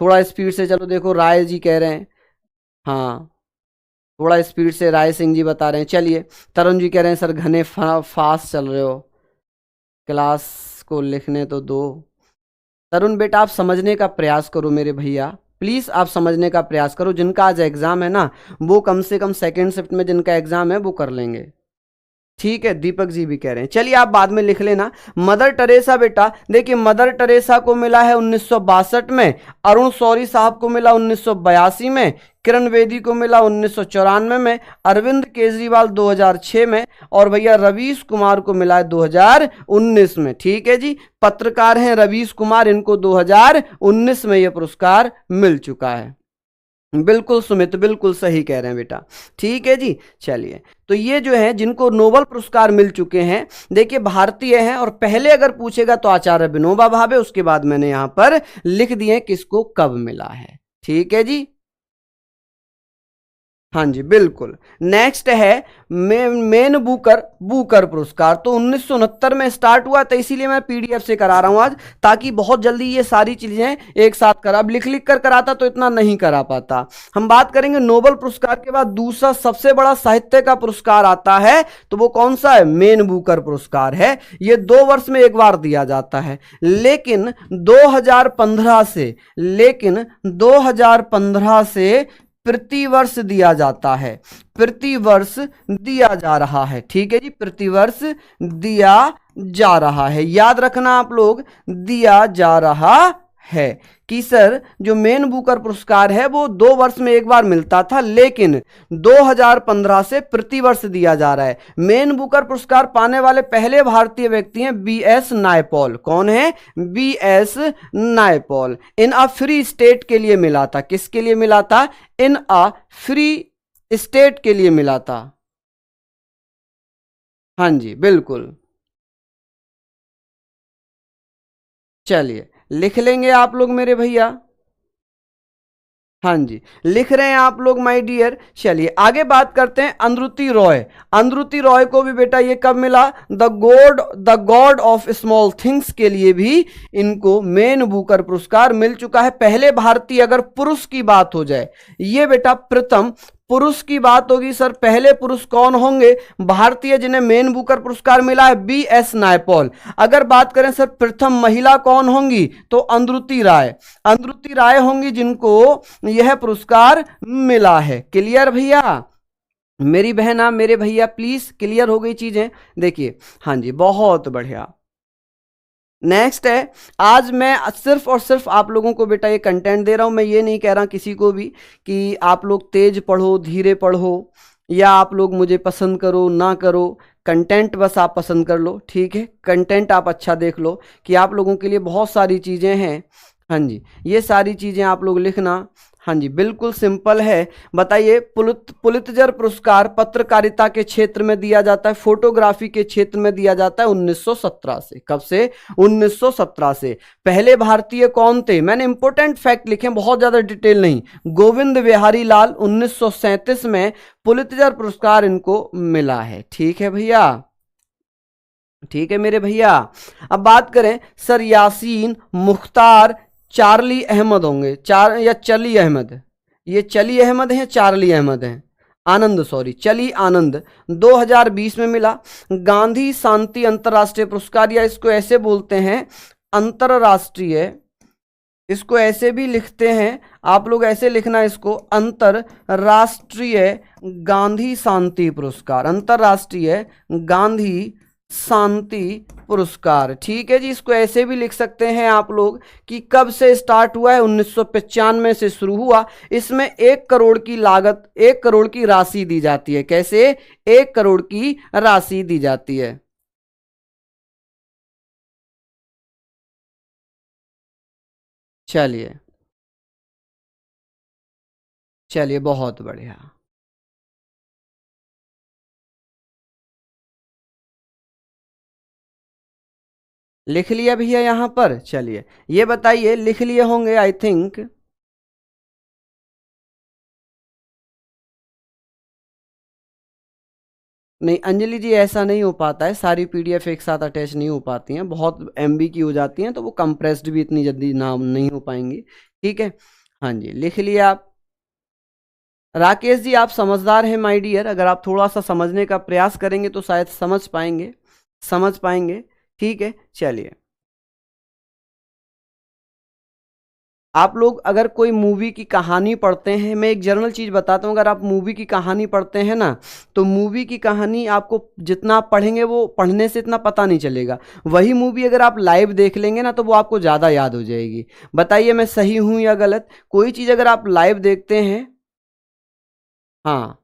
थोड़ा स्पीड से चलो। देखो राय जी कह रहे हैं, हाँ थोड़ा स्पीड से राय सिंह जी बता रहे हैं। चलिए, तरुण जी कह रहे हैं सर घने फास्ट चल रहे हो, क्लास को लिखने तो दो। तरुण बेटा आप समझने का प्रयास करो मेरे भैया, प्लीज़ आप समझने का प्रयास करो। जिनका आज एग्ज़ाम है ना वो कम से कम सेकेंड शिफ्ट में जिनका एग्ज़ाम है वो कर लेंगे। ठीक है, दीपक जी भी कह रहे हैं। चलिए आप बाद में लिख लेना। मदर टेरेसा बेटा देखिए, मदर टेरेसा को मिला है 1962 में, अरुण शौरी साहब को मिला 1982 में, किरण बेदी को मिला 1994 में, अरविंद केजरीवाल 2006 में और भैया रवीश कुमार को मिला है 2019 में। ठीक है जी, पत्रकार हैं रवीश कुमार, इनको 2019 में यह पुरस्कार मिल चुका है। बिल्कुल सुमित, बिल्कुल सही कह रहे हैं बेटा। ठीक है जी, चलिए तो ये जो है जिनको नोबेल पुरस्कार मिल चुके हैं देखिए भारतीय हैं, और पहले अगर पूछेगा तो आचार्य विनोबा भावे, उसके बाद मैंने यहां पर लिख दिए किसको कब मिला है। ठीक है जी, हाँ जी बिल्कुल। नेक्स्ट है मेन बुकर पुरस्कार। तो 1969 में स्टार्ट हुआ था, इसीलिए मैं पीडीएफ से करा रहा हूं आज, ताकि बहुत जल्दी ये सारी चीजें एक साथ करा। अब लिख लिख कर कराता तो इतना नहीं करा पाता। हम बात करेंगे नोबेल पुरस्कार के बाद दूसरा सबसे बड़ा साहित्य का पुरस्कार आता है, तो वो कौन सा है? मेन बुकर पुरस्कार है। ये 2 वर्ष में एक बार दिया जाता है, लेकिन 2015 से प्रतिवर्ष दिया जाता है, प्रतिवर्ष दिया जा रहा है। ठीक है जी, प्रतिवर्ष दिया जा रहा है, याद रखना आप लोग, दिया जा रहा है कि सर जो मेन बुकर पुरस्कार है वो 2 वर्ष में एक बार मिलता था, लेकिन 2015 से प्रतिवर्ष दिया जा रहा है। मेन बुकर पुरस्कार पाने वाले पहले भारतीय व्यक्ति हैं बीएस नायपॉल। कौन है? BS Naipaul. In a free state के लिए मिला था। किसके लिए मिला था? इन अ फ्री स्टेट के लिए मिला था। हाँ जी बिल्कुल, चलिए लिख लेंगे आप लोग मेरे भैया। हाँ जी लिख रहे हैं आप लोग माय डियर। चलिए आगे बात करते हैं अरुंधति रॉय। अरुंधति रॉय को भी बेटा ये कब मिला? The God of small things के लिए भी इनको मेन बुकर पुरस्कार मिल चुका है। पहले भारतीय अगर पुरुष की बात हो जाए, ये बेटा प्रथम पुरुष की बात होगी सर, पहले पुरुष कौन होंगे भारतीय जिन्हें मेन बुकर पुरस्कार मिला है? B.S. नायपॉल। अगर बात करें सर प्रथम महिला कौन होंगी, तो अंद्रुति राय, अंद्रुति राय होंगी जिनको यह पुरस्कार मिला है। क्लियर भैया? मेरी बहन आप मेरे भैया प्लीज, क्लियर हो गई चीजें? देखिए हाँ जी, बहुत बढ़िया। नेक्स्ट है, आज मैं सिर्फ और सिर्फ आप लोगों को बेटा ये कंटेंट दे रहा हूं, मैं ये नहीं कह रहा किसी को भी कि आप लोग तेज पढ़ो धीरे पढ़ो, या आप लोग मुझे पसंद करो ना करो, कंटेंट बस आप पसंद कर लो, ठीक है? कंटेंट आप अच्छा देख लो कि आप लोगों के लिए बहुत सारी चीज़ें हैं। हाँ जी, ये सारी चीज़ें आप लोग लिखना। हाँ जी, बिल्कुल सिंपल है। बताइए, पुलित्जर पुरस्कार पत्रकारिता के क्षेत्र में दिया जाता है, फोटोग्राफी के क्षेत्र में दिया जाता है 1917 से। कब से? 1917 से। पहले भारतीय कौन थे? मैंने इंपॉर्टेंट फैक्ट लिखे, बहुत ज्यादा डिटेल नहीं। गोविंद बिहारी लाल, 1937 में पुलित्जर पुरस्कार इनको मिला है। ठीक है भैया? ठीक है मेरे भैया। अब बात करें सर, यासीन, मुख्तार, चार्ली अहमद होंगे, चार या चली अहमद, ये चली अहमद हैं, चार्ली अहमद हैं, आनंद, सॉरी चली आनंद, 2020 में मिला। गांधी शांति अंतर्राष्ट्रीय पुरस्कार, या इसको ऐसे बोलते हैं अंतरराष्ट्रीय, इसको ऐसे भी लिखते हैं, आप लोग ऐसे लिखना इसको, अंतरराष्ट्रीय गांधी शांति पुरस्कार, अंतरराष्ट्रीय गांधी शांति पुरस्कार। ठीक है जी, इसको ऐसे भी लिख सकते हैं आप लोग कि कब से स्टार्ट हुआ है? 1995 से शुरू हुआ। इसमें 1 करोड़ की लागत, 1 करोड़ की राशि दी जाती है। कैसे? 1 करोड़ की राशि दी जाती है। चलिए चलिए, बहुत बढ़िया। लिख लिया भैया यहां पर? चलिए ये बताइए, लिख लिए होंगे आई थिंक। नहीं अंजलि जी, ऐसा नहीं हो पाता है, सारी पीडीएफ एक साथ अटैच नहीं हो पाती हैं, बहुत एमबी की हो जाती हैं, तो वो कंप्रेस्ड भी इतनी जल्दी ना नहीं हो पाएंगी। ठीक है, हाँ जी, लिख लिया आप। राकेश जी आप समझदार हैं माय डियर, अगर आप थोड़ा सा समझने का प्रयास करेंगे तो शायद समझ पाएंगे, समझ पाएंगे। ठीक है, चलिए। आप लोग अगर कोई मूवी की कहानी पढ़ते हैं, मैं एक जनरल चीज़ बताता हूँ, अगर आप मूवी की कहानी पढ़ते हैं ना, तो मूवी की कहानी आपको जितना आप पढ़ेंगे वो पढ़ने से इतना पता नहीं चलेगा। वही मूवी अगर आप लाइव देख लेंगे ना, तो वो आपको ज़्यादा याद हो जाएगी। बताइए मैं सही हूँ या गलत? कोई चीज़ अगर आप लाइव देखते हैं, हाँ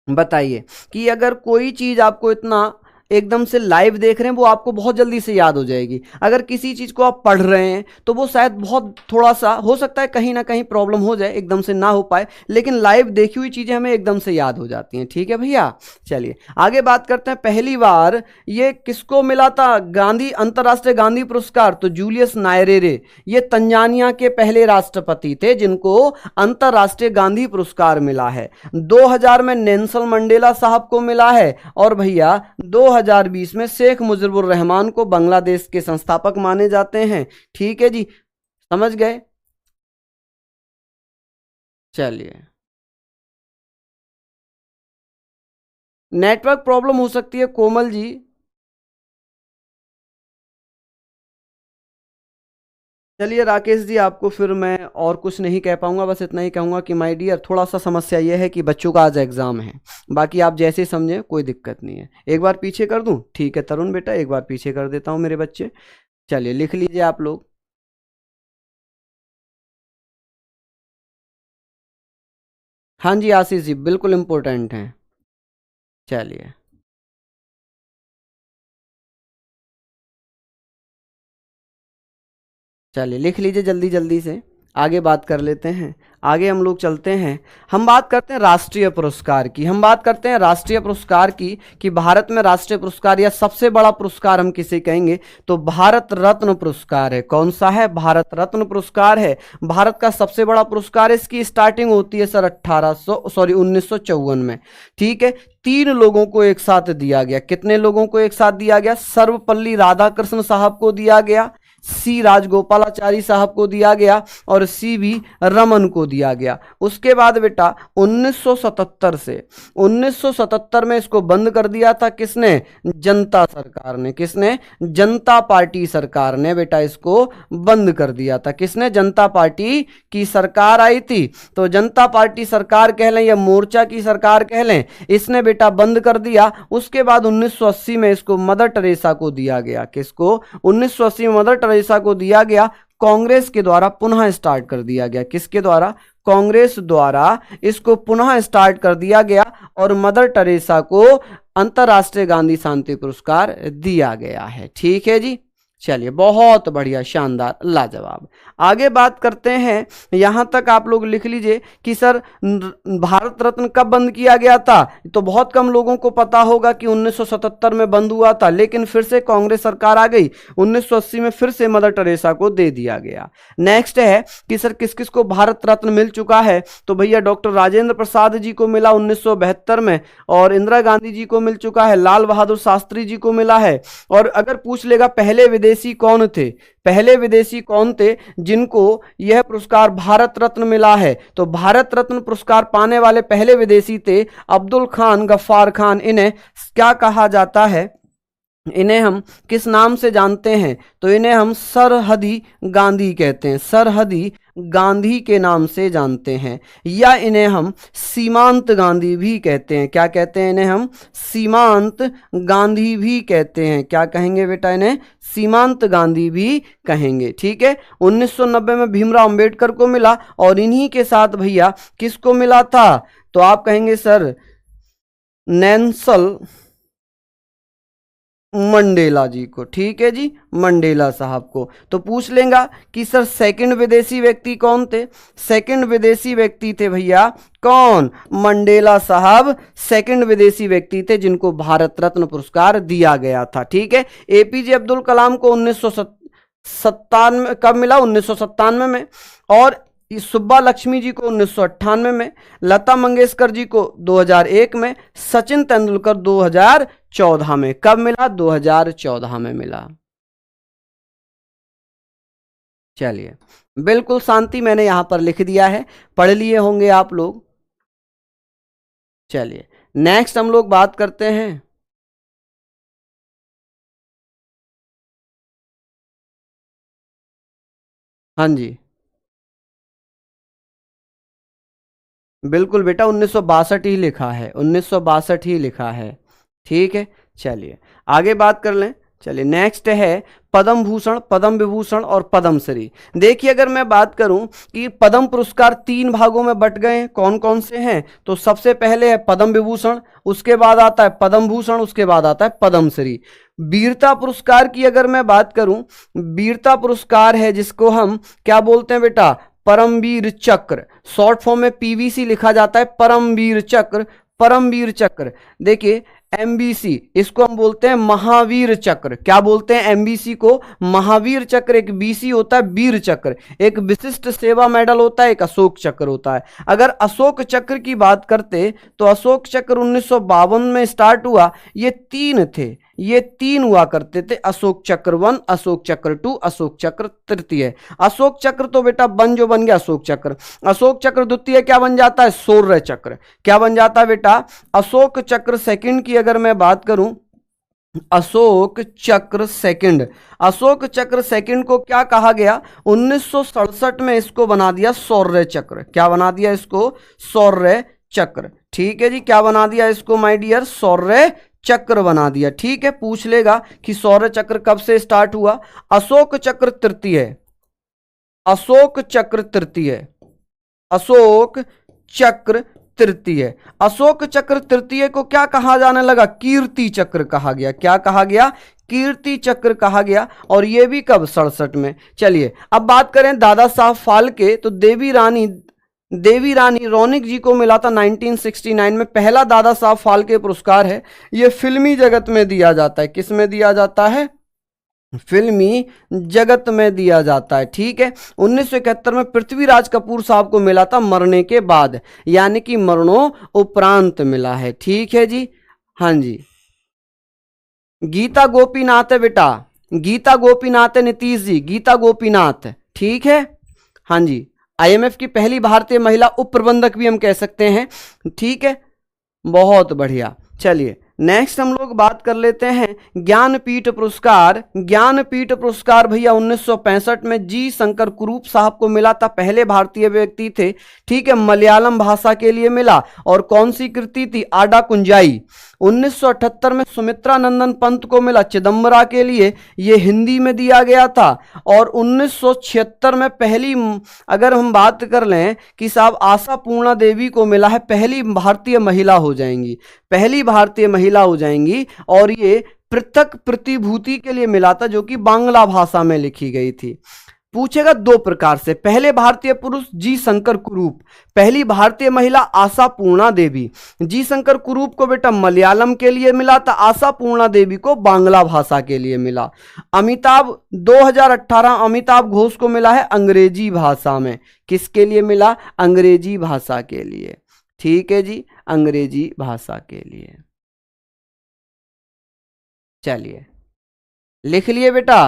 बताइए, कि अगर कोई चीज़ आपको इतना एकदम से लाइव देख रहे हैं, वो आपको बहुत जल्दी से याद हो जाएगी। अगर किसी चीज़ को आप पढ़ रहे हैं तो वो शायद बहुत थोड़ा सा हो सकता है कहीं ना कहीं प्रॉब्लम हो जाए, एकदम से ना हो पाए, लेकिन लाइव देखी हुई चीज़ें हमें एकदम से याद हो जाती हैं। ठीक है भैया, चलिए आगे बात करते हैं। पहली बार ये किसको मिला था गांधी अंतर्राष्ट्रीय गांधी पुरस्कार? तो जूलियस नायरेरे, ये तंजानिया के पहले राष्ट्रपति थे जिनको अंतर्राष्ट्रीय गांधी पुरस्कार मिला है। 2000 में नेल्सन मंडेला साहब को मिला है, और भैया 2020 में शेख मुजीबुर रहमान को बांग्लादेश के संस्थापक माने जाते हैं। ठीक है जी, समझ गए? चलिए, नेटवर्क प्रॉब्लम हो सकती है कोमल जी। चलिए राकेश जी, आपको फिर मैं और कुछ नहीं कह पाऊंगा, बस इतना ही कहूंगा कि माय डियर, थोड़ा सा समस्या यह है कि बच्चों का आज एग्जाम है, बाकी आप जैसे समझें कोई दिक्कत नहीं है। एक बार पीछे कर दूं? ठीक है तरुण बेटा, एक बार पीछे कर देता हूं मेरे बच्चे। चलिए लिख लीजिए आप लोग। हाँ जी आशीष जी, बिल्कुल इम्पोर्टेंट है। चलिए चलिए लिख लीजिए जल्दी जल्दी से, आगे बात कर लेते हैं। आगे हम लोग चलते हैं, हम बात करते हैं राष्ट्रीय पुरस्कार की। हम बात करते हैं राष्ट्रीय पुरस्कार की कि भारत में राष्ट्रीय पुरस्कार या सबसे बड़ा पुरस्कार हम किसे कहेंगे? तो भारत रत्न पुरस्कार है। कौन सा है? भारत रत्न पुरस्कार है, भारत का सबसे बड़ा पुरस्कार है। इसकी स्टार्टिंग होती है सर 1954 में। ठीक है, 3 लोगों को एक साथ दिया गया। कितने लोगों को एक साथ दिया गया? सर्वपल्ली राधाकृष्ण साहब को दिया गया, सी राजगोपालाचारी साहब को दिया गया और सी वी रमन को दिया गया। उसके बाद बेटा 1977 में इसको बंद कर दिया था किसने? जनता सरकार ने। किसने? जनता पार्टी सरकार ने बेटा इसको बंद कर दिया था। किसने? जनता पार्टी की सरकार आई थी, तो जनता पार्टी सरकार कह लें या मोर्चा की सरकार कह लें, इसने बेटा बंद कर दिया। उसके बाद 1980 में इसको मदर टेरेसा को दिया गया। किसको? 1980 में मदर टेरेसा को दिया गया, कांग्रेस के द्वारा पुनः स्टार्ट कर दिया गया। किसके द्वारा? कांग्रेस द्वारा इसको पुनः स्टार्ट कर दिया गया और मदर टेरेसा को अंतर्राष्ट्रीय गांधी शांति पुरस्कार दिया गया है। ठीक है जी, चलिए बहुत बढ़िया, शानदार, लाजवाब। आगे बात करते हैं, यहां तक आप लोग लिख लीजिए कि सर भारत रत्न कब बंद किया गया था। तो बहुत कम लोगों को पता होगा कि 1977 में बंद हुआ था, लेकिन फिर से कांग्रेस सरकार आ गई, 1980 में फिर से मदर टेरेसा को दे दिया गया। नेक्स्ट है कि सर किस किस को भारत रत्न मिल चुका है। तो भैया डॉक्टर राजेंद्र प्रसाद जी को मिला 1972 में, और इंदिरा गांधी जी को मिल चुका है, लाल बहादुर शास्त्री जी को मिला है। और अगर पूछ लेगा पहले विदेशी कौन थे, पहले विदेशी कौन थे जिनको यह पुरस्कार भारत रत्न मिला है, तो भारत रत्न पुरस्कार पाने वाले पहले विदेशी थे अब्दुल खान गफ्फार खान। इन्हें क्या कहा जाता है? इन्हें हम किस नाम से जानते हैं? तो इन्हें हम सरहदी गांधी कहते हैं, सरहदी गांधी के नाम से जानते हैं, या इन्हें हम सीमांत गांधी भी कहते हैं। क्या कहते हैं? इन्हें हम सीमांत गांधी भी कहते हैं। क्या कहेंगे बेटा? इन्हें सीमांत गांधी भी कहेंगे। ठीक है, 1990 में भीमराव अंबेडकर को मिला, और इन्हीं के साथ भैया किसको मिला था? तो आप कहेंगे सर नेल्सन मंडेला जी को। ठीक है जी, मंडेला साहब को। तो पूछ लेगा कि सर सेकंड विदेशी व्यक्ति कौन थे? सेकंड विदेशी व्यक्ति थे भैया कौन? मंडेला साहब सेकंड विदेशी व्यक्ति थे जिनको भारत रत्न पुरस्कार दिया गया था। ठीक है, एपीजे अब्दुल कलाम को 1997 कब मिला? 1997 में, और सुब्बा लक्ष्मी जी को 1998 में, लता मंगेशकर जी को 2001 में, सचिन तेंदुलकर 2014 में। कब मिला? 2014 में मिला। चलिए, बिल्कुल शांति, मैंने यहां पर लिख दिया है, पढ़ लिए होंगे आप लोग। चलिए नेक्स्ट हम लोग बात करते हैं, हाँ जी बिल्कुल बेटा 1962 ही लिखा है, 1962 ही लिखा है। ठीक है, चलिए आगे बात कर लें। चलिए नेक्स्ट है पद्म भूषण, पद्म विभूषण और पद्मश्री। देखिए अगर मैं बात करूं कि पद्म पुरस्कार 3 भागों में बट गए हैं, कौन कौन से हैं? तो सबसे पहले है पद्म विभूषण, उसके बाद आता है पद्म भूषण, उसके बाद आता है पद्मश्री। वीरता पुरस्कार की अगर मैं बात करूं, वीरता पुरस्कार है जिसको हम क्या बोलते हैं बेटा? परमवीर चक्र, शॉर्ट फॉर्म में पीवीसी लिखा जाता है, परमवीर चक्र, परमवीर चक्र। देखिए एमबीसी, इसको हम बोलते हैं महावीर चक्र। क्या बोलते हैं? एमबीसी को महावीर चक्र। एक बीसी होता है वीर चक्र, एक विशिष्ट सेवा मेडल होता है, एक अशोक चक्र होता है। अगर अशोक चक्र की बात करते तो अशोक चक्र 1952 में स्टार्ट हुआ। ये 3 थे, ये 3 हुआ करते थे, अशोक चक्र 1, अशोक चक्र 2, अशोक चक्र तृतीय। अशोक चक्र तो बेटा जो बन गया अशोक चक्र। अशोक चक्र द्वितीय क्या बन जाता है? शौर्य चक्र। क्या बन जाता है बेटा? अशोक चक्र सेकंड की अगर मैं बात करूं, अशोक चक्र सेकंड, अशोक चक्र सेकंड को क्या कहा गया? 1967 में इसको बना दिया शौर्य चक्र। क्या बना दिया इसको? शौर्य चक्र। ठीक है जी, क्या बना दिया इसको माय डियर? शौर्य चक्र बना दिया। ठीक है, पूछ लेगा कि शौर्य चक्र कब से स्टार्ट हुआ? अशोक चक्र तृतीय, अशोक चक्र तृतीय, अशोक चक्र तृतीय। अशोक चक्र तृतीय को क्या कहा जाने लगा? कीर्ति चक्र कहा गया। क्या कहा गया? कीर्ति चक्र कहा गया। और यह भी कब? 67 में। चलिए अब बात करें दादा साहब फाल्के, तो देवी रानी रोनिक जी को मिला था 1969 में। पहला दादा साहब फाल्के पुरस्कार है, यह फिल्मी जगत में दिया जाता है। किस में दिया जाता है? फिल्मी जगत में दिया जाता है। ठीक है, 1971 में पृथ्वीराज कपूर साहब को मिला था मरने के बाद, यानी कि मरणों उपरांत मिला है। ठीक है जी, हाँ जी। गीता गोपीनाथ है बेटा, गीता गोपीनाथ है नीतीश जी, गीता गोपीनाथ, ठीक है। हाँ जी, आईएमएफ की पहली भारतीय महिला उप प्रबंधक भी हम कह सकते हैं, ठीक है, बहुत बढ़िया। चलिए नेक्स्ट हम लोग बात कर लेते हैं ज्ञानपीठ पुरस्कार। ज्ञानपीठ पुरस्कार भैया 1965 में जी शंकर कुरूप साहब को मिला था, पहले भारतीय व्यक्ति थे, ठीक है, मलयालम भाषा के लिए मिला। और कौन सी कृति थी? आडा कुंजाई। 1978 में सुमित्रा नंदन पंत को मिला चिदम्बरा के लिए, ये हिंदी में दिया गया था। और 1976 में पहली, अगर हम बात कर लें कि साहब आशा पूर्णा देवी को मिला है, पहली भारतीय महिला हो जाएंगी, पहली भारतीय महिला हो जाएंगी। और ये पृथक प्रतिभूति के लिए मिला था, जो कि बांग्ला भाषा में लिखी गई थी। पूछेगा दो प्रकार से, पहले भारतीय पुरुष जी शंकर कुरूप, पहली भारतीय महिला आशा पूर्णा देवी। जी शंकर कुरूप को बेटा मलयालम के लिए मिला था, आशा पूर्णा देवी को बांग्ला भाषा के लिए मिला। अमिताभ 2018 अमिताभ घोष को मिला है अंग्रेजी भाषा में। किसके लिए मिला? अंग्रेजी भाषा के लिए, ठीक है जी, अंग्रेजी भाषा के लिए। चलिए लिख लिए बेटा।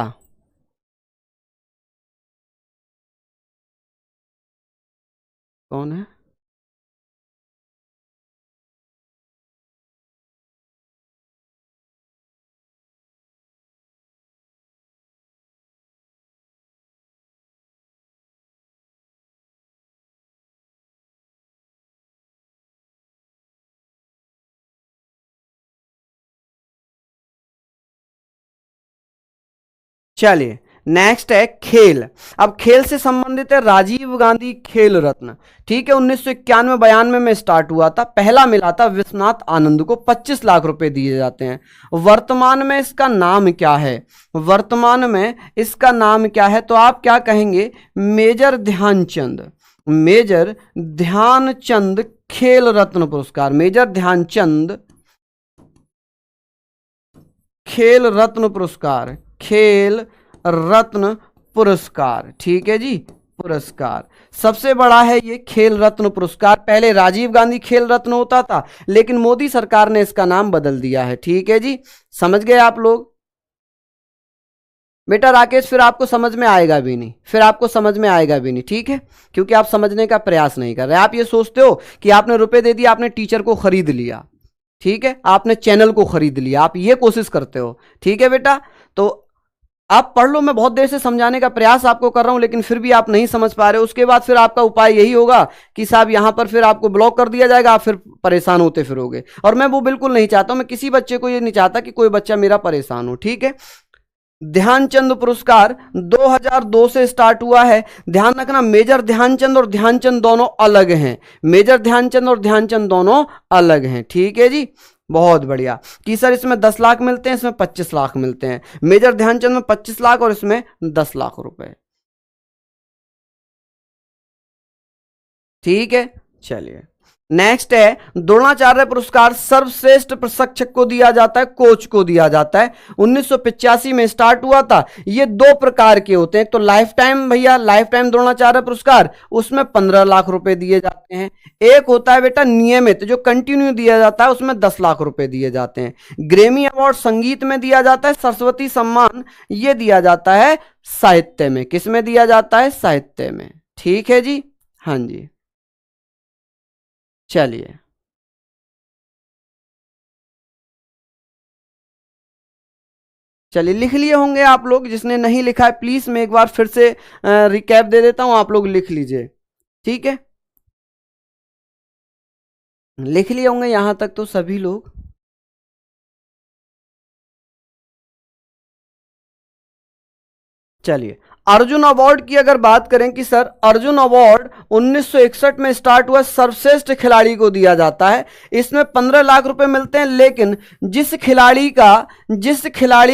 कौन है? चलिए नेक्स्ट है खेल। अब खेल से संबंधित है राजीव गांधी खेल रत्न, ठीक है, 1991-92 में स्टार्ट हुआ था, पहला मिला था विश्वनाथ आनंद को, 25 लाख रुपए दिए जाते हैं। वर्तमान में इसका नाम क्या है? वर्तमान में इसका नाम क्या है? तो आप क्या कहेंगे? मेजर ध्यानचंद, मेजर ध्यानचंद खेल रत्न पुरस्कार, मेजर ध्यानचंद खेल रत्न पुरस्कार, खेल रत्न पुरस्कार, ठीक है जी, पुरस्कार सबसे बड़ा है ये खेल रत्न पुरस्कार। पहले राजीव गांधी खेल रत्न होता था, लेकिन मोदी सरकार ने इसका नाम बदल दिया है, ठीक है जी, समझ गए आप लोग? बेटा राकेश फिर आपको समझ में आएगा भी नहीं, फिर आपको समझ में आएगा भी नहीं, ठीक है, क्योंकि आप समझने का प्रयास नहीं कर रहे। आप ये सोचते हो कि आपने रुपए दे दिया, आपने टीचर को खरीद लिया, ठीक है, आपने चैनल को खरीद लिया, आप ये कोशिश करते हो, ठीक है बेटा। तो आप पढ़ लो, मैं बहुत देर से समझाने का प्रयास आपको कर रहा हूं, लेकिन फिर भी आप नहीं समझ पा रहे हो। उसके बाद फिर आपका उपाय यही होगा कि साहब यहां पर फिर आपको ब्लॉक कर दिया जाएगा, आप फिर परेशान होते फिरोगे, और मैं वो बिल्कुल नहीं चाहता हूं। मैं किसी बच्चे को ये नहीं चाहता कि कोई बच्चा मेरा परेशान हो, ठीक है। ध्यानचंद पुरस्कार 2002 से स्टार्ट हुआ है। ध्यान रखना, मेजर ध्यानचंद और ध्यानचंद दोनों अलग हैं, मेजर ध्यानचंद और ध्यानचंद दोनों अलग हैं, ठीक है जी, बहुत बढ़िया। कि सर इसमें 10 लाख मिलते हैं, इसमें 25 लाख मिलते हैं। मेजर ध्यानचंद में 25 लाख और इसमें 10 लाख रुपए, ठीक है। चलिए नेक्स्ट है द्रोणाचार्य पुरस्कार, सर्वश्रेष्ठ प्रशिक्षक को दिया जाता है, कोच को दिया जाता है। 1985 में स्टार्ट हुआ था। ये दो प्रकार के होते हैं, तो लाइफ टाइम भैया, लाइफ टाइम द्रोणाचार्य पुरस्कार, उसमें 15 लाख रुपए दिए जाते हैं। एक होता है बेटा नियमित, जो कंटिन्यू दिया जाता है, उसमें 10 लाख रुपए दिए जाते हैं। ग्रेमी अवार्ड संगीत में दिया जाता है। सरस्वती सम्मान ये दिया जाता है साहित्य में। किस में दिया जाता है? साहित्य में, ठीक है जी, हाँ जी। चलिए चलिए लिख लिए होंगे आप लोग, जिसने नहीं लिखा है प्लीज मैं एक बार फिर से रिकैप दे देता हूं, आप लोग लिख लीजिए, ठीक है। लिख लिए होंगे यहां तक तो सभी लोग। चलिए अर्जुन अवार्ड की अगर बात करें कि सर अर्जुन अवार्ड 1961 में स्टार्ट हुआ, सर्वश्रेष्ठ खिलाड़ी को दिया जाता है। इसमें 15 लाख रुपए मिलते हैं, लेकिन जिस खिलाड़ी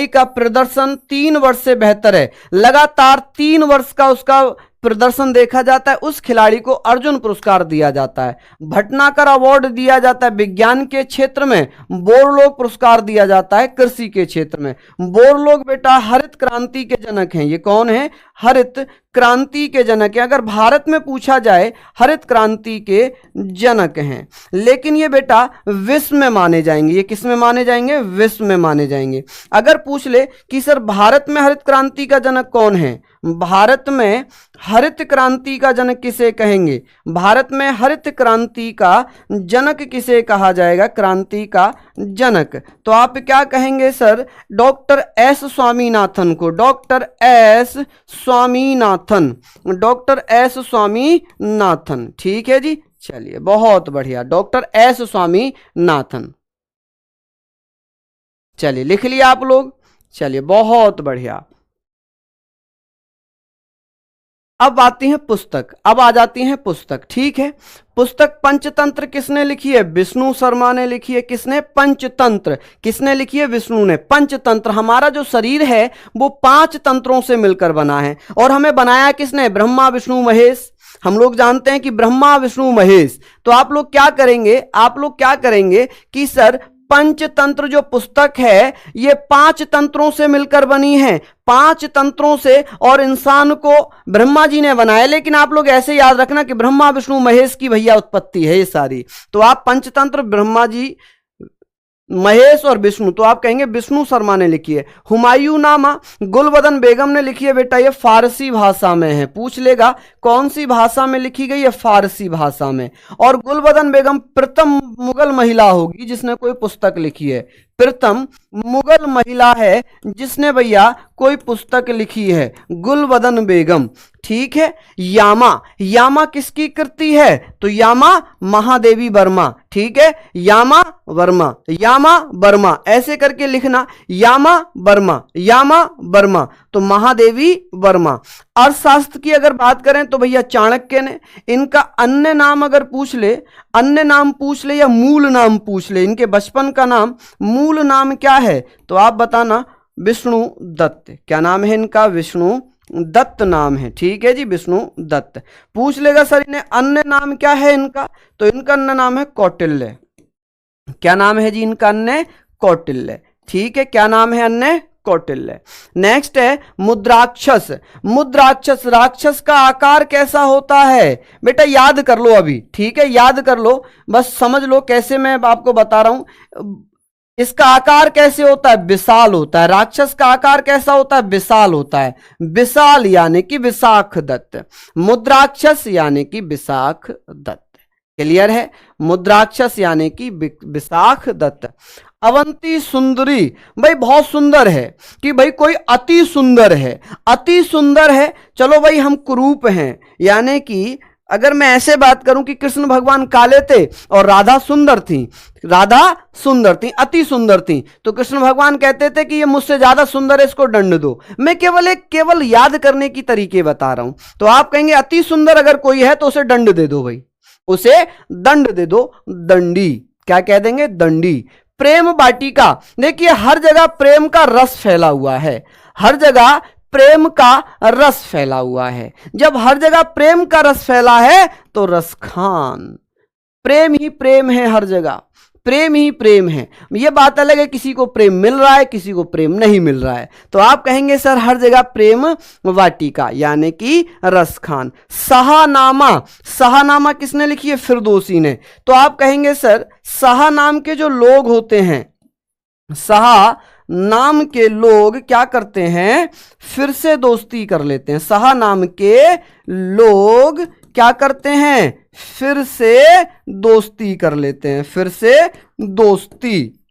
का प्रदर्शन 3 वर्ष से बेहतर है, लगातार 3 वर्ष का उसका प्रदर्शन देखा जाता है, उस खिलाड़ी को अर्जुन पुरस्कार दिया जाता है। भटनागर अवार्ड दिया जाता है विज्ञान के क्षेत्र में। बोरलोग पुरस्कार दिया जाता है कृषि के क्षेत्र में। बोरलोग बेटा हरित क्रांति के जनक हैं। ये कौन है? हरित क्रांति के जनक हैं। अगर भारत में पूछा जाए हरित क्रांति के जनक हैं, लेकिन ये बेटा विश्व में माने जाएंगे। ये किस में माने जाएंगे? विश्व में माने जाएंगे। अगर पूछ ले कि सर भारत में हरित क्रांति का जनक कौन है, भारत में हरित क्रांति का जनक किसे कहेंगे, भारत में हरित क्रांति का जनक किसे कहा जाएगा, क्रांति का जनक, तो आप क्या कहेंगे सर? डॉक्टर एस स्वामीनाथन को, doctor S Swaminathan, doctor S Swaminathan. ठीक है जी, चलिए बहुत बढ़िया, डॉक्टर एस स्वामीनाथन। चलिए लिख लिया आप लोग, चलिए बहुत बढ़िया। अब आती है पुस्तक, अब आ जाती है पुस्तक। ठीक है, पुस्तक पंचतंत्र किसने लिखी है? विष्णु शर्मा ने लिखी है। किसने? पंचतंत्र किसने लिखी है? विष्णु ने। पंचतंत्र, हमारा जो शरीर है वो 5 तंत्रों से मिलकर बना है, और हमें बनाया किसने? ब्रह्मा विष्णु महेश। हम लोग जानते हैं कि ब्रह्मा विष्णु महेश। तो आप लोग क्या करेंगे, आप लोग क्या करेंगे कि सर पंचतंत्र जो पुस्तक है ये 5 तंत्रों से मिलकर बनी है, 5 तंत्रों से, और इंसान को ब्रह्मा जी ने बनाया। लेकिन आप लोग ऐसे याद रखना कि ब्रह्मा विष्णु महेश की भैया उत्पत्ति है ये सारी। तो आप पंचतंत्र ब्रह्मा जी, महेश और विष्णु, तो आप कहेंगे विष्णु शर्मा ने लिखी है। हुमायूं नामा गुलबदन बेगम ने लिखी है। बेटा ये फारसी भाषा में है, पूछ लेगा कौन सी भाषा में लिखी गई है? फारसी भाषा में। और गुलबदन बेगम प्रथम मुगल महिला होगी जिसने कोई पुस्तक लिखी है, प्रथम मुगल महिला है जिसने भैया कोई पुस्तक लिखी है, गुलबदन बेगम। ठीक है, यामा, यामा किसकी कृति है? तो यामा महादेवी वर्मा। ठीक है, यामा वर्मा, यामा वर्मा, ऐसे करके लिखना, यामा वर्मा, यामा वर्मा, तो महादेवी वर्मा। अर्थशास्त्र की अगर बात करें तो भैया चाणक्य ने। इनका अन्य नाम अगर पूछ ले, अन्य नाम पूछ ले या मूल नाम पूछ ले, इनके बचपन का नाम, मूल नाम क्या है? तो आप बताना, विष्णु दत्त। क्या नाम है इनका? विष्णु दत्त नाम है। ठीक है जी, विष्णु दत्त। पूछ लेगा सर इन्हें अन्य नाम क्या है इनका? तो इनका अन्य नाम है कौटिल्य। क्या नाम है जी इनका अन्य? कौटिल्य। ठीक है, क्या नाम है अन्य? कौटिल्य। नेक्स्ट है मुद्राक्षस। मुद्राक्षस, राक्षस का आकार कैसा होता है? बेटा याद कर लो अभी, ठीक है, याद कर लो, बस समझ लो कैसे मैं आपको बता रहा हूं। इसका आकार कैसे होता है? विशाल होता है। राक्षस का आकार कैसा होता है? विशाल होता है। विशाल यानी कि विशाख दत्त, मुद्राक्षस यानी कि विशाख दत्त। क्लियर है? मुद्राक्षस यानी कि विशाख दत्त। अवंती सुंदरी, भाई बहुत सुंदर है कि भाई कोई अति सुंदर है, अति सुंदर है। चलो भाई हम कुरूप हैं, यानी कि अगर मैं ऐसे बात करूं कि कृष्ण भगवान काले थे और राधा सुंदर थी, राधा सुंदर थी, अति सुंदर थी, तो कृष्ण भगवान कहते थे कि ये मुझसे ज्यादा सुंदर है, इसको दंड दो। मैं केवल याद करने की तरीके बता रहा हूं। तो आप कहेंगे अति सुंदर अगर कोई है तो उसे दंड दे दो, भाई उसे दंड दे दो, दंडी। क्या कह देंगे? दंडी। प्रेम वाटिका, देखिए हर जगह प्रेम का रस फैला हुआ है, हर जगह प्रेम का रस फैला हुआ है। जब हर जगह प्रेम का रस फैला है तो रस खान, प्रेम ही प्रेम है, हर जगह प्रेम ही प्रेम है। यह बात अलग है किसी को प्रेम मिल रहा है, किसी को प्रेम नहीं मिल रहा है। तो आप कहेंगे सर हर जगह प्रेम वाटिका यानी कि रस खान। शाहनामा, शाहनामा किसने लिखी है? फिरदौसी ने। तो आप कहेंगे सर शाह नाम के जो लोग होते हैं, शाह नाम के लोग क्या करते हैं? फिर से दोस्ती कर लेते हैं। शाह नाम के लोग क्या करते हैं? फिर से दोस्ती कर लेते हैं, फिर से दोस्ती।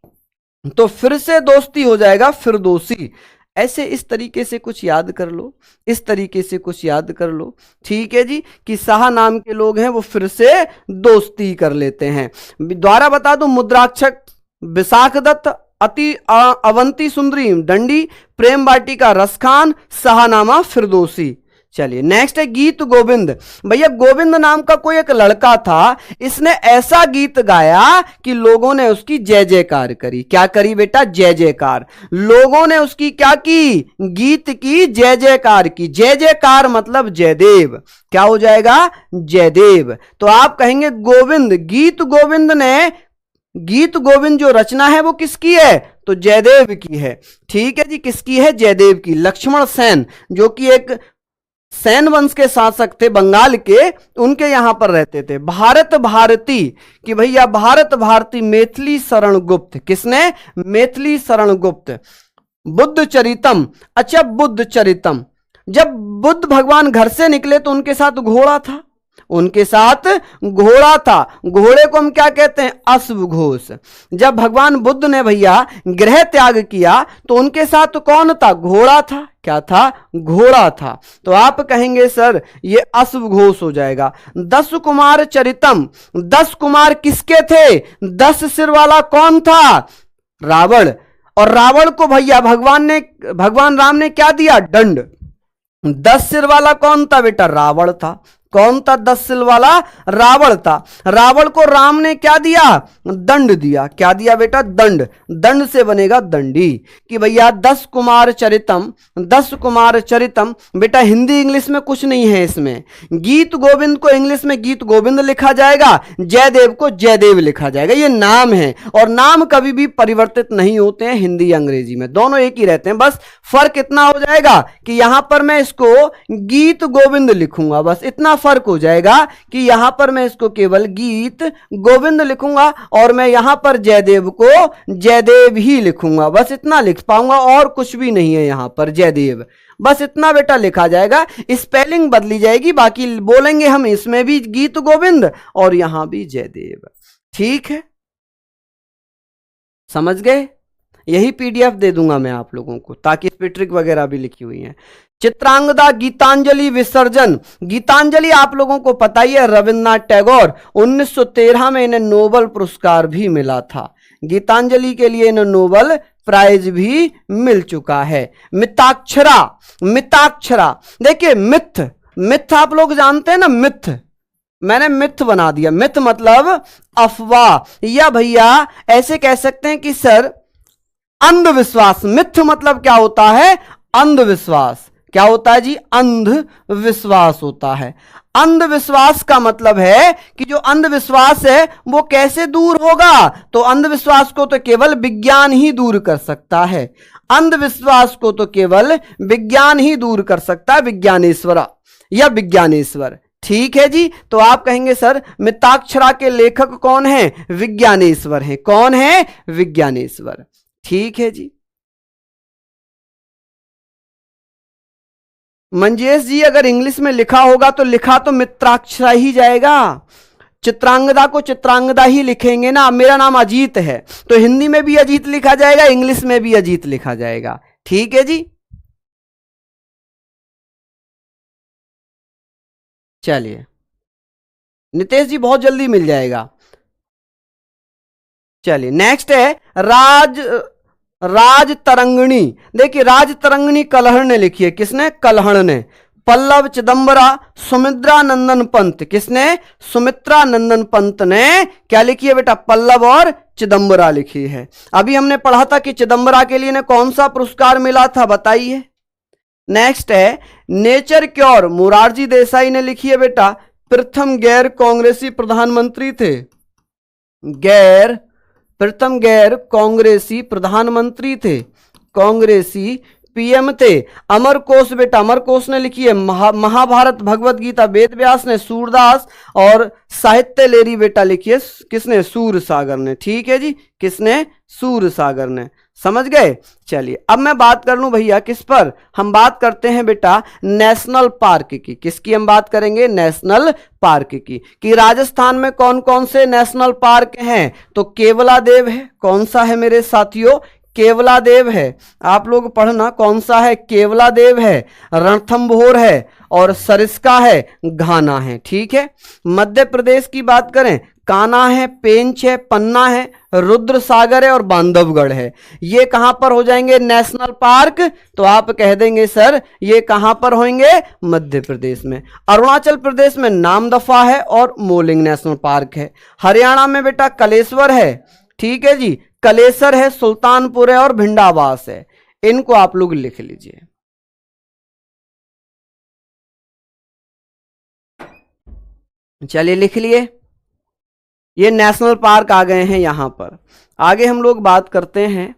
तो फिर से दोस्ती हो जाएगा फिरदौसी। ऐसे इस तरीके से कुछ याद कर लो, इस तरीके से कुछ याद कर लो। ठीक है जी, कि शाह नाम के लोग हैं वो फिर से दोस्ती कर लेते हैं। दोबारा बता दो, मुद्राक्षक विशाख दत्त, अति अवंती सुंदरी दंडी, प्रेम वाटिका रसखान, शाहनामा फिरदौसी। चलिए नेक्स्ट है गीत गोविंद। भैया गोविंद नाम का कोई एक लड़का था, इसने ऐसा गीत गाया कि लोगों ने उसकी जय जयकार करी। क्या करी बेटा? जय जयकार। लोगों ने उसकी क्या की? गीत की जय जयकार की। जय जयकार मतलब जयदेव। क्या हो जाएगा? जयदेव। तो आप कहेंगे गोविंद, गीत गोविंद ने, गीत गोविंद जो रचना है वो किसकी है? तो जयदेव की है। ठीक है जी, किसकी है? जयदेव की। लक्ष्मण सेन जो कि एक सैन वंश के शासक थे बंगाल के, उनके यहां पर रहते थे। भारत भारती कि भैया भारत भारती मैथिली शरण गुप्त, किसने? मैथिली शरण गुप्त। बुद्ध चरितम, अच्छा बुद्ध चरितम, जब बुद्ध भगवान घर से निकले तो उनके साथ घोड़ा था, उनके साथ घोड़ा था। घोड़े को हम क्या कहते हैं? अश्वघोष। जब भगवान बुद्ध ने भैया गृह त्याग किया तो उनके साथ कौन था? घोड़ा था। क्या था? घोड़ा था। तो आप कहेंगे सर ये अश्वघोष हो जाएगा। 10 कुमार चरितम, 10 कुमार किसके थे? 10 सिर वाला कौन था? रावण। और रावण को भैया भगवान राम ने क्या दिया? दंड। 10 सिर वाला कौन था बेटा? रावण था। कौन था 10 सिर वाला? रावण था। रावण को राम ने क्या दिया? दंड दिया। क्या दिया बेटा? दंड। दंड से बनेगा दंडी। कि भैया 10 कुमार चरितम, 10 कुमार चरितम। बेटा हिंदी इंग्लिश में कुछ नहीं है इसमें। गीत गोविंद को इंग्लिश में गीत गोविंद लिखा जाएगा, जयदेव को जयदेव लिखा जाएगा। ये नाम है और नाम कभी भी परिवर्तित नहीं होते हैं हिंदी अंग्रेजी में, दोनों एक ही रहते हैं। बस फर्क इतना हो जाएगा कि यहां पर मैं इसको गीत गोविंद लिखूंगा, बस इतना फर्क हो जाएगा कि यहां पर मैं इसको केवल गीत गोविंद लिखूंगा और मैं यहां पर जयदेव को जयदेव ही लिखूंगा, बस इतना लिख पाऊंगा और कुछ भी नहीं है यहां पर जयदेव, बस इतना बेटा लिखा जाएगा। स्पेलिंग बदली जाएगी, बाकी बोलेंगे हम इसमें भी गीत गोविंद और यहां भी जयदेव। ठीक है, समझ गए? यही पीडीएफ दे दूंगा मैं आप लोगों को ताकि इस पे ट्रिक वगैरह भी लिखी हुई है। चित्रांगदा गीतांजलि विसर्जन। गीतांजलि आप लोगों को पता ही है, रविन्द्रनाथ टैगोर, 1913 में इन्हें नोबेल पुरस्कार भी मिला था। गीतांजलि के लिए इन्हें नोबेल प्राइज भी मिल चुका है। मिताक्षरा, मिताक्षरा देखिए मिथ, मिथ आप लोग जानते हैं ना, मिथ मैंने मिथ बना दिया। मिथ मतलब अफवाह, या भैया ऐसे कह सकते हैं कि सर अंधविश्वास। मिथ मतलब क्या होता है? अंधविश्वास। क्या होता है जी? अंधविश्वास होता है। अंधविश्वास का मतलब है कि जो अंधविश्वास है वो कैसे दूर होगा? तो अंधविश्वास को तो केवल विज्ञान ही दूर कर सकता है। अंधविश्वास को तो केवल विज्ञान ही दूर कर सकता है, विज्ञानेश्वरा या विज्ञानेश्वर। ठीक है जी, तो आप कहेंगे सर मिताक्षरा के लेखक कौन है? विज्ञानेश्वर हैं। कौन है? विज्ञानेश्वर। ठीक है जी। मंजेश जी अगर इंग्लिश में लिखा होगा तो लिखा तो मित्राक्षरा ही जाएगा। चित्रांगदा को चित्रांगदा ही लिखेंगे ना। मेरा नाम अजीत है तो हिंदी में भी अजीत लिखा जाएगा, इंग्लिश में भी अजीत लिखा जाएगा। ठीक है जी, चलिए नितेश जी बहुत जल्दी मिल जाएगा। चलिए नेक्स्ट है राज तरंगिणी। देखिए राज तरंगिणी कलहड़ ने लिखी है। किसने? कलहड़ ने। पल्लव चिदंबरा सुमित्रा नंदन पंत। किसने? सुमित्रा नंदन पंत ने क्या लिखी है बेटा? पल्लव और चिदंबरा लिखी है। अभी हमने पढ़ा था कि चिदंबरा के लिए ने कौन सा पुरस्कार मिला था, बताइए। नेक्स्ट है नेचर क्योर, मोरारजी देसाई ने लिखी है बेटा। प्रथम गैर कांग्रेसी प्रधानमंत्री थे। प्रथम गैर कांग्रेसी प्रधानमंत्री थे, कांग्रेसी पीएम थे। अमर कोश बेटा, अमर कोश ने लिखी है महाभारत भगवत गीता। वेद व्यास ने, सूरदास और साहित्य लेरी बेटा लिखी है किसने? सूरसागर ने। ठीक है जी, किसने? सूरसागर ने। समझ गए? चलिए अब मैं बात कर लूं भैया किस पर? हम बात करते हैं बेटा नेशनल पार्क की। किसकी हम बात करेंगे? नेशनल पार्क की। कि राजस्थान में कौन कौन से नेशनल पार्क हैं? तो केवलादेव है। कौन सा है मेरे साथियों? केवलादेव है। आप लोग पढ़ना कौन सा है? केवलादेव है, रणथंभौर है और सरिस्का है, घाना है। ठीक है। मध्य प्रदेश की बात करें, कान्हा है, पेंच है, पन्ना है, रुद्र सागर है और बांधवगढ़ है। ये कहां पर हो जाएंगे नेशनल पार्क? तो आप कह देंगे सर ये कहां पर होंगे? मध्य प्रदेश में। अरुणाचल प्रदेश में नामदफा है और मोलिंग नेशनल पार्क है। हरियाणा में बेटा कलेश्वर है। ठीक है जी, कलेसर है, सुल्तानपुर है और भिंडावास है। इनको आप लोग लिख लीजिए। चलिए लिख लिए, ये नेशनल पार्क आ गए हैं। यहां पर आगे हम लोग बात करते हैं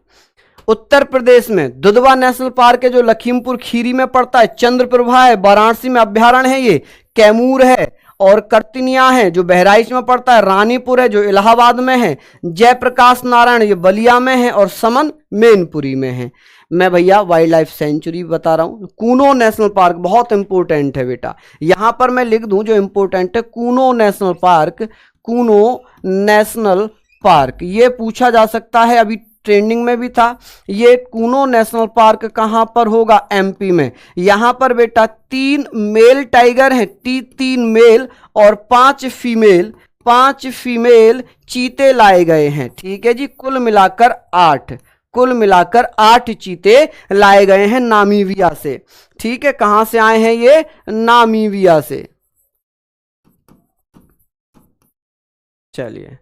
उत्तर प्रदेश में दुधवा नेशनल पार्क है जो लखीमपुर खीरी में पड़ता है, चंद्रप्रभा है वाराणसी में अभ्यारण्य है, ये कैमूर है, और कर्तिनिया है जो बहराइच में पड़ता है, रानीपुर है जो इलाहाबाद में है, जयप्रकाश नारायण ये बलिया में है, और समन मैनपुरी में है। मैं भैया वाइल्ड लाइफ सेंचुरी बता रहा हूं। कूनो नेशनल पार्क बहुत इंपॉर्टेंट है बेटा, यहां पर मैं लिख दूं जो इंपॉर्टेंट है, Kuno national park, Kuno national park ये पूछा जा सकता है, अभी ट्रेंडिंग में भी था। ये कूनो नेशनल पार्क कहां पर होगा? एमपी में। यहां पर बेटा 3 मेल टाइगर हैं, 3 मेल और 5 फीमेल चीते लाए गए हैं। ठीक है जी, कुल मिलाकर 8 चीते लाए गए हैं नामीबिया से। ठीक है, कहां से आए हैं ये? नामीबिया से। चलिए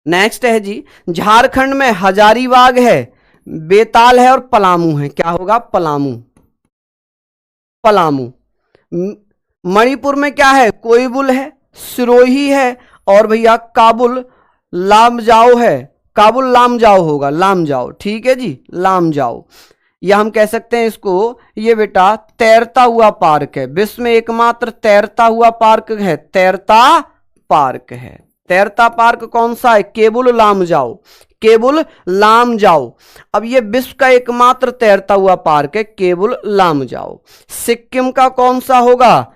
नेक्स्ट है जी, झारखंड में हजारीबाग है, बेताल है और पलामू है। क्या होगा? पलामू। मणिपुर में क्या है? कोइबुल है, सिरोही है, और भैया काबुल लामजाओ है। काबुल लामजाओ होगा, लामजाओ। ठीक है जी, लामजाओ। या हम कह सकते हैं इसको, ये बेटा तैरता हुआ पार्क है, विश्व में एकमात्र तैरता हुआ पार्क है, तैरता पार्क है। तैरता पार्क कौन सा है? केबुल लामजाओ। अब ये विश्व का एकमात्र तैरता हुआ पार्क है, केबुल लामजाओ। सिक्किम का कौन सा होगा?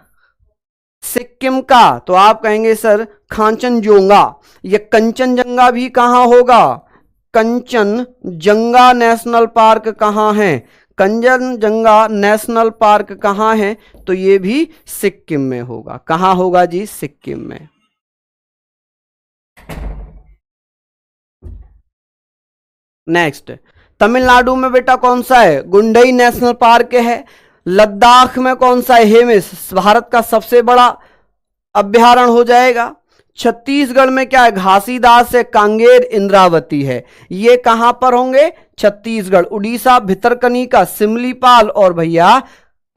सिक्किम का तो आप कहेंगे सर कांचनजोंगा। ये कंचनजंगा भी कहां होगा? कंचनजंगा नेशनल पार्क कहां है? कंचनजंगा नेशनल पार्क कहां है? तो ये भी सिक्किम में होगा। कहां होगा जी? सिक्किम में। नेक्स्ट, तमिलनाडु में बेटा कौन सा है? गुंडई नेशनल पार्क है। लद्दाख में कौन सा है? हेमिस, भारत का सबसे बड़ा अभ्यारण्य हो जाएगा। छत्तीसगढ़ में क्या है? घासीदास है, कांगेर, इंद्रावती है। ये कहां पर होंगे? छत्तीसगढ़। उड़ीसा भितरकनिका, सिमलीपाल, और भैया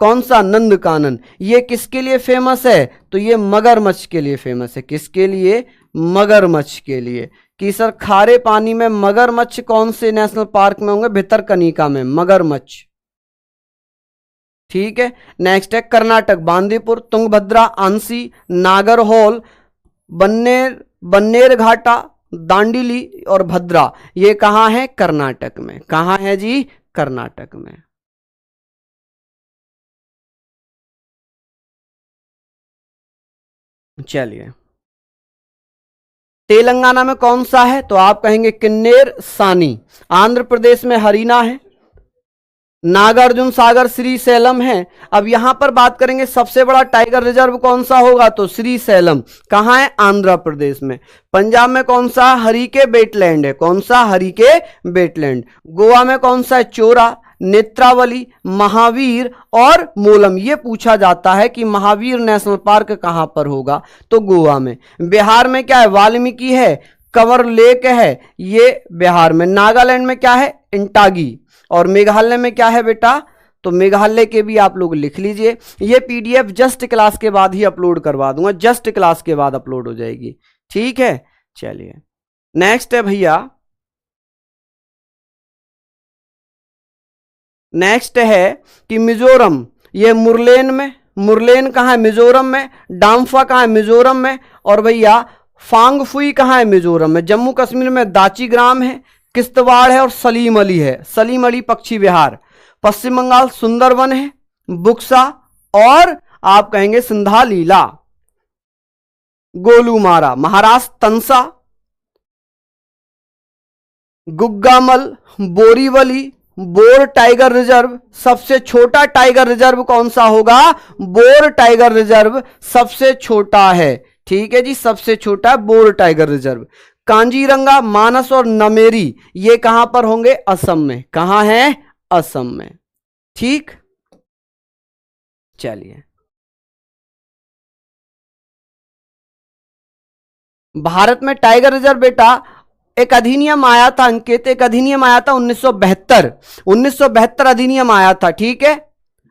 कौन सा? नंदकानन। ये किसके लिए फेमस है? तो ये मगरमच्छ के लिए फेमस है। किसके लिए? मगरमच्छ के लिए। कि सर खारे पानी में मगरमच्छ कौन से नेशनल पार्क में होंगे? भितरकनिका में मगरमच्छ। ठीक है, नेक्स्ट है कर्नाटक, बांदीपुर, तुंगभद्रा, आंसी, नागरहोल, बन्नेर घाटा, दांडिली और भद्रा। ये कहां है? कर्नाटक में। कहां है जी? कर्नाटक में। चलिए, तेलंगाना में कौन सा है? तो आप कहेंगे किन्नेर सानी। आंध्र प्रदेश में हरीना है, नागार्जुन सागर श्रीशैलम है। अब यहां पर बात करेंगे सबसे बड़ा टाइगर रिजर्व कौन सा होगा? तो श्रीशैलम। कहां है? आंध्र प्रदेश में। पंजाब में कौन सा? हरिके बेटलैंड है। कौन सा? हरिके बेटलैंड। गोवा में कौन सा है? चोरा, नेत्रावली, महावीर और मोलम। ये पूछा जाता है कि महावीर नेशनल पार्क कहां पर होगा? तो गोवा में। बिहार में क्या है? वाल्मीकि है, कंवर लेक है, ये बिहार में। नागालैंड में क्या है? इंटागी। और मेघालय में क्या है बेटा? तो मेघालय के भी आप लोग लिख लीजिए। ये पीडीएफ जस्ट क्लास के बाद ही अपलोड करवा दूंगा, जस्ट क्लास के बाद अपलोड हो जाएगी। ठीक है, चलिए नेक्स्ट है भैया, नेक्स्ट है कि मिजोरम। ये मुरलेन कहाँ है? मिजोरम में। डाम्फा कहाँ है? मिजोरम में। और भैया फांगफुई कहाँ है? मिजोरम में। जम्मू कश्मीर में दाचीग्राम है, किश्तवाड़ है और सलीम अली है। सलीम अली पक्षी विहार। पश्चिम बंगाल सुंदरवन है, बुक्सा और आप कहेंगे सिंधालीला, गोलूमारा। Maharashtra Tansa, Gugamal, Borivali, Bor tiger reserve. सबसे छोटा टाइगर रिजर्व कौन सा होगा? बोर टाइगर रिजर्व सबसे छोटा है। ठीक है जी, सबसे छोटा बोर टाइगर रिजर्व। कांजीरंगा, मानस और नमेरी ये कहां पर होंगे? असम में। कहां है? असम में। ठीक, चलिए भारत में टाइगर रिजर्व बेटा एक अधिनियम आया था अंकित, एक अधिनियम आया था 1972 अधिनियम आया था। ठीक है,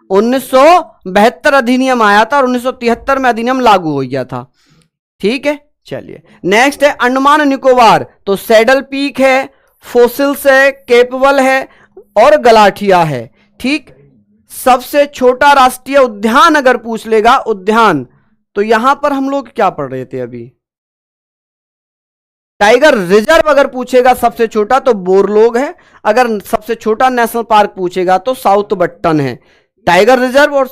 1972 अधिनियम आया था और 1973 में अधिनियम लागू हो गया था। ठीक है, चलिए नेक्स्ट है अंडमान निकोबार। तो सैडल पीक है, फोसिल्स है, केपबल है, और गलाठिया है। ठीक, सबसे छोटा राष्ट्रीय उद्यान अगर पूछ लेगा, उद्यान, तो यहां पर हम लोग क्या पढ़ रहे थे अभी, टाइगर रिजर्व अगर पूछेगा सबसे छोटा तो बोरलोग है, अगर सबसे छोटा नेशनल पार्क पूछेगा तो साउथ बट्टन है। टाइगर रिजर्व और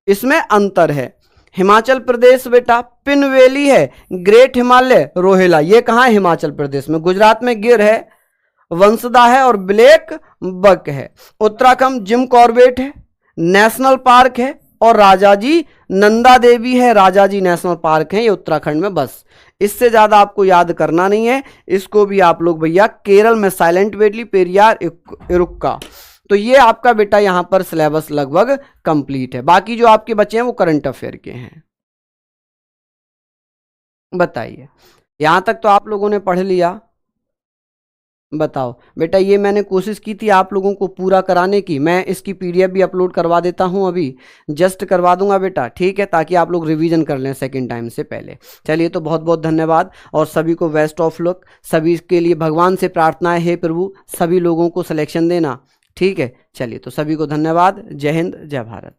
इसमें अंतर है। हिमाचल प्रदेश बेटा पिनवेली है, ग्रेट हिमालय रोहेला, ये कहां है, हिमाचल प्रदेश में। गुजरात में गिर है, वंसदा है और ब्लैक बक है। उत्तराखंड जिम कॉर्बेट है, नेशनल पार्क है, और राजाजी नंदा देवी है, राजाजी नेशनल पार्क है, ये उत्तराखंड में। बस इससे ज्यादा आपको याद करना नहीं है। इसको भी आप लोग भैया केरल में साइलेंट वैली, पेरियार, इरुक्का। तो ये आपका बेटा यहां पर सिलेबस लगभग कंप्लीट है। बाकी जो आपके बच्चे हैं वो करंट अफेयर के हैं। बताइए, यहां तक तो आप लोगों ने पढ़ लिया। बताओ बेटा, ये मैंने कोशिश की थी आप लोगों को पूरा कराने की। मैं इसकी पीडीएफ भी अपलोड करवा देता हूं, अभी जस्ट करवा दूंगा बेटा, ठीक है, ताकि आप लोग रिवीजन कर लें सेकंड टाइम से पहले। चलिए, तो बहुत बहुत धन्यवाद और सभी को बेस्ट ऑफ लक। सभी के लिए भगवान से प्रार्थना है, हे प्रभु सभी लोगों को सिलेक्शन देना, ठीक है। चलिए, तो सभी को धन्यवाद। जय हिंद, जय भारत।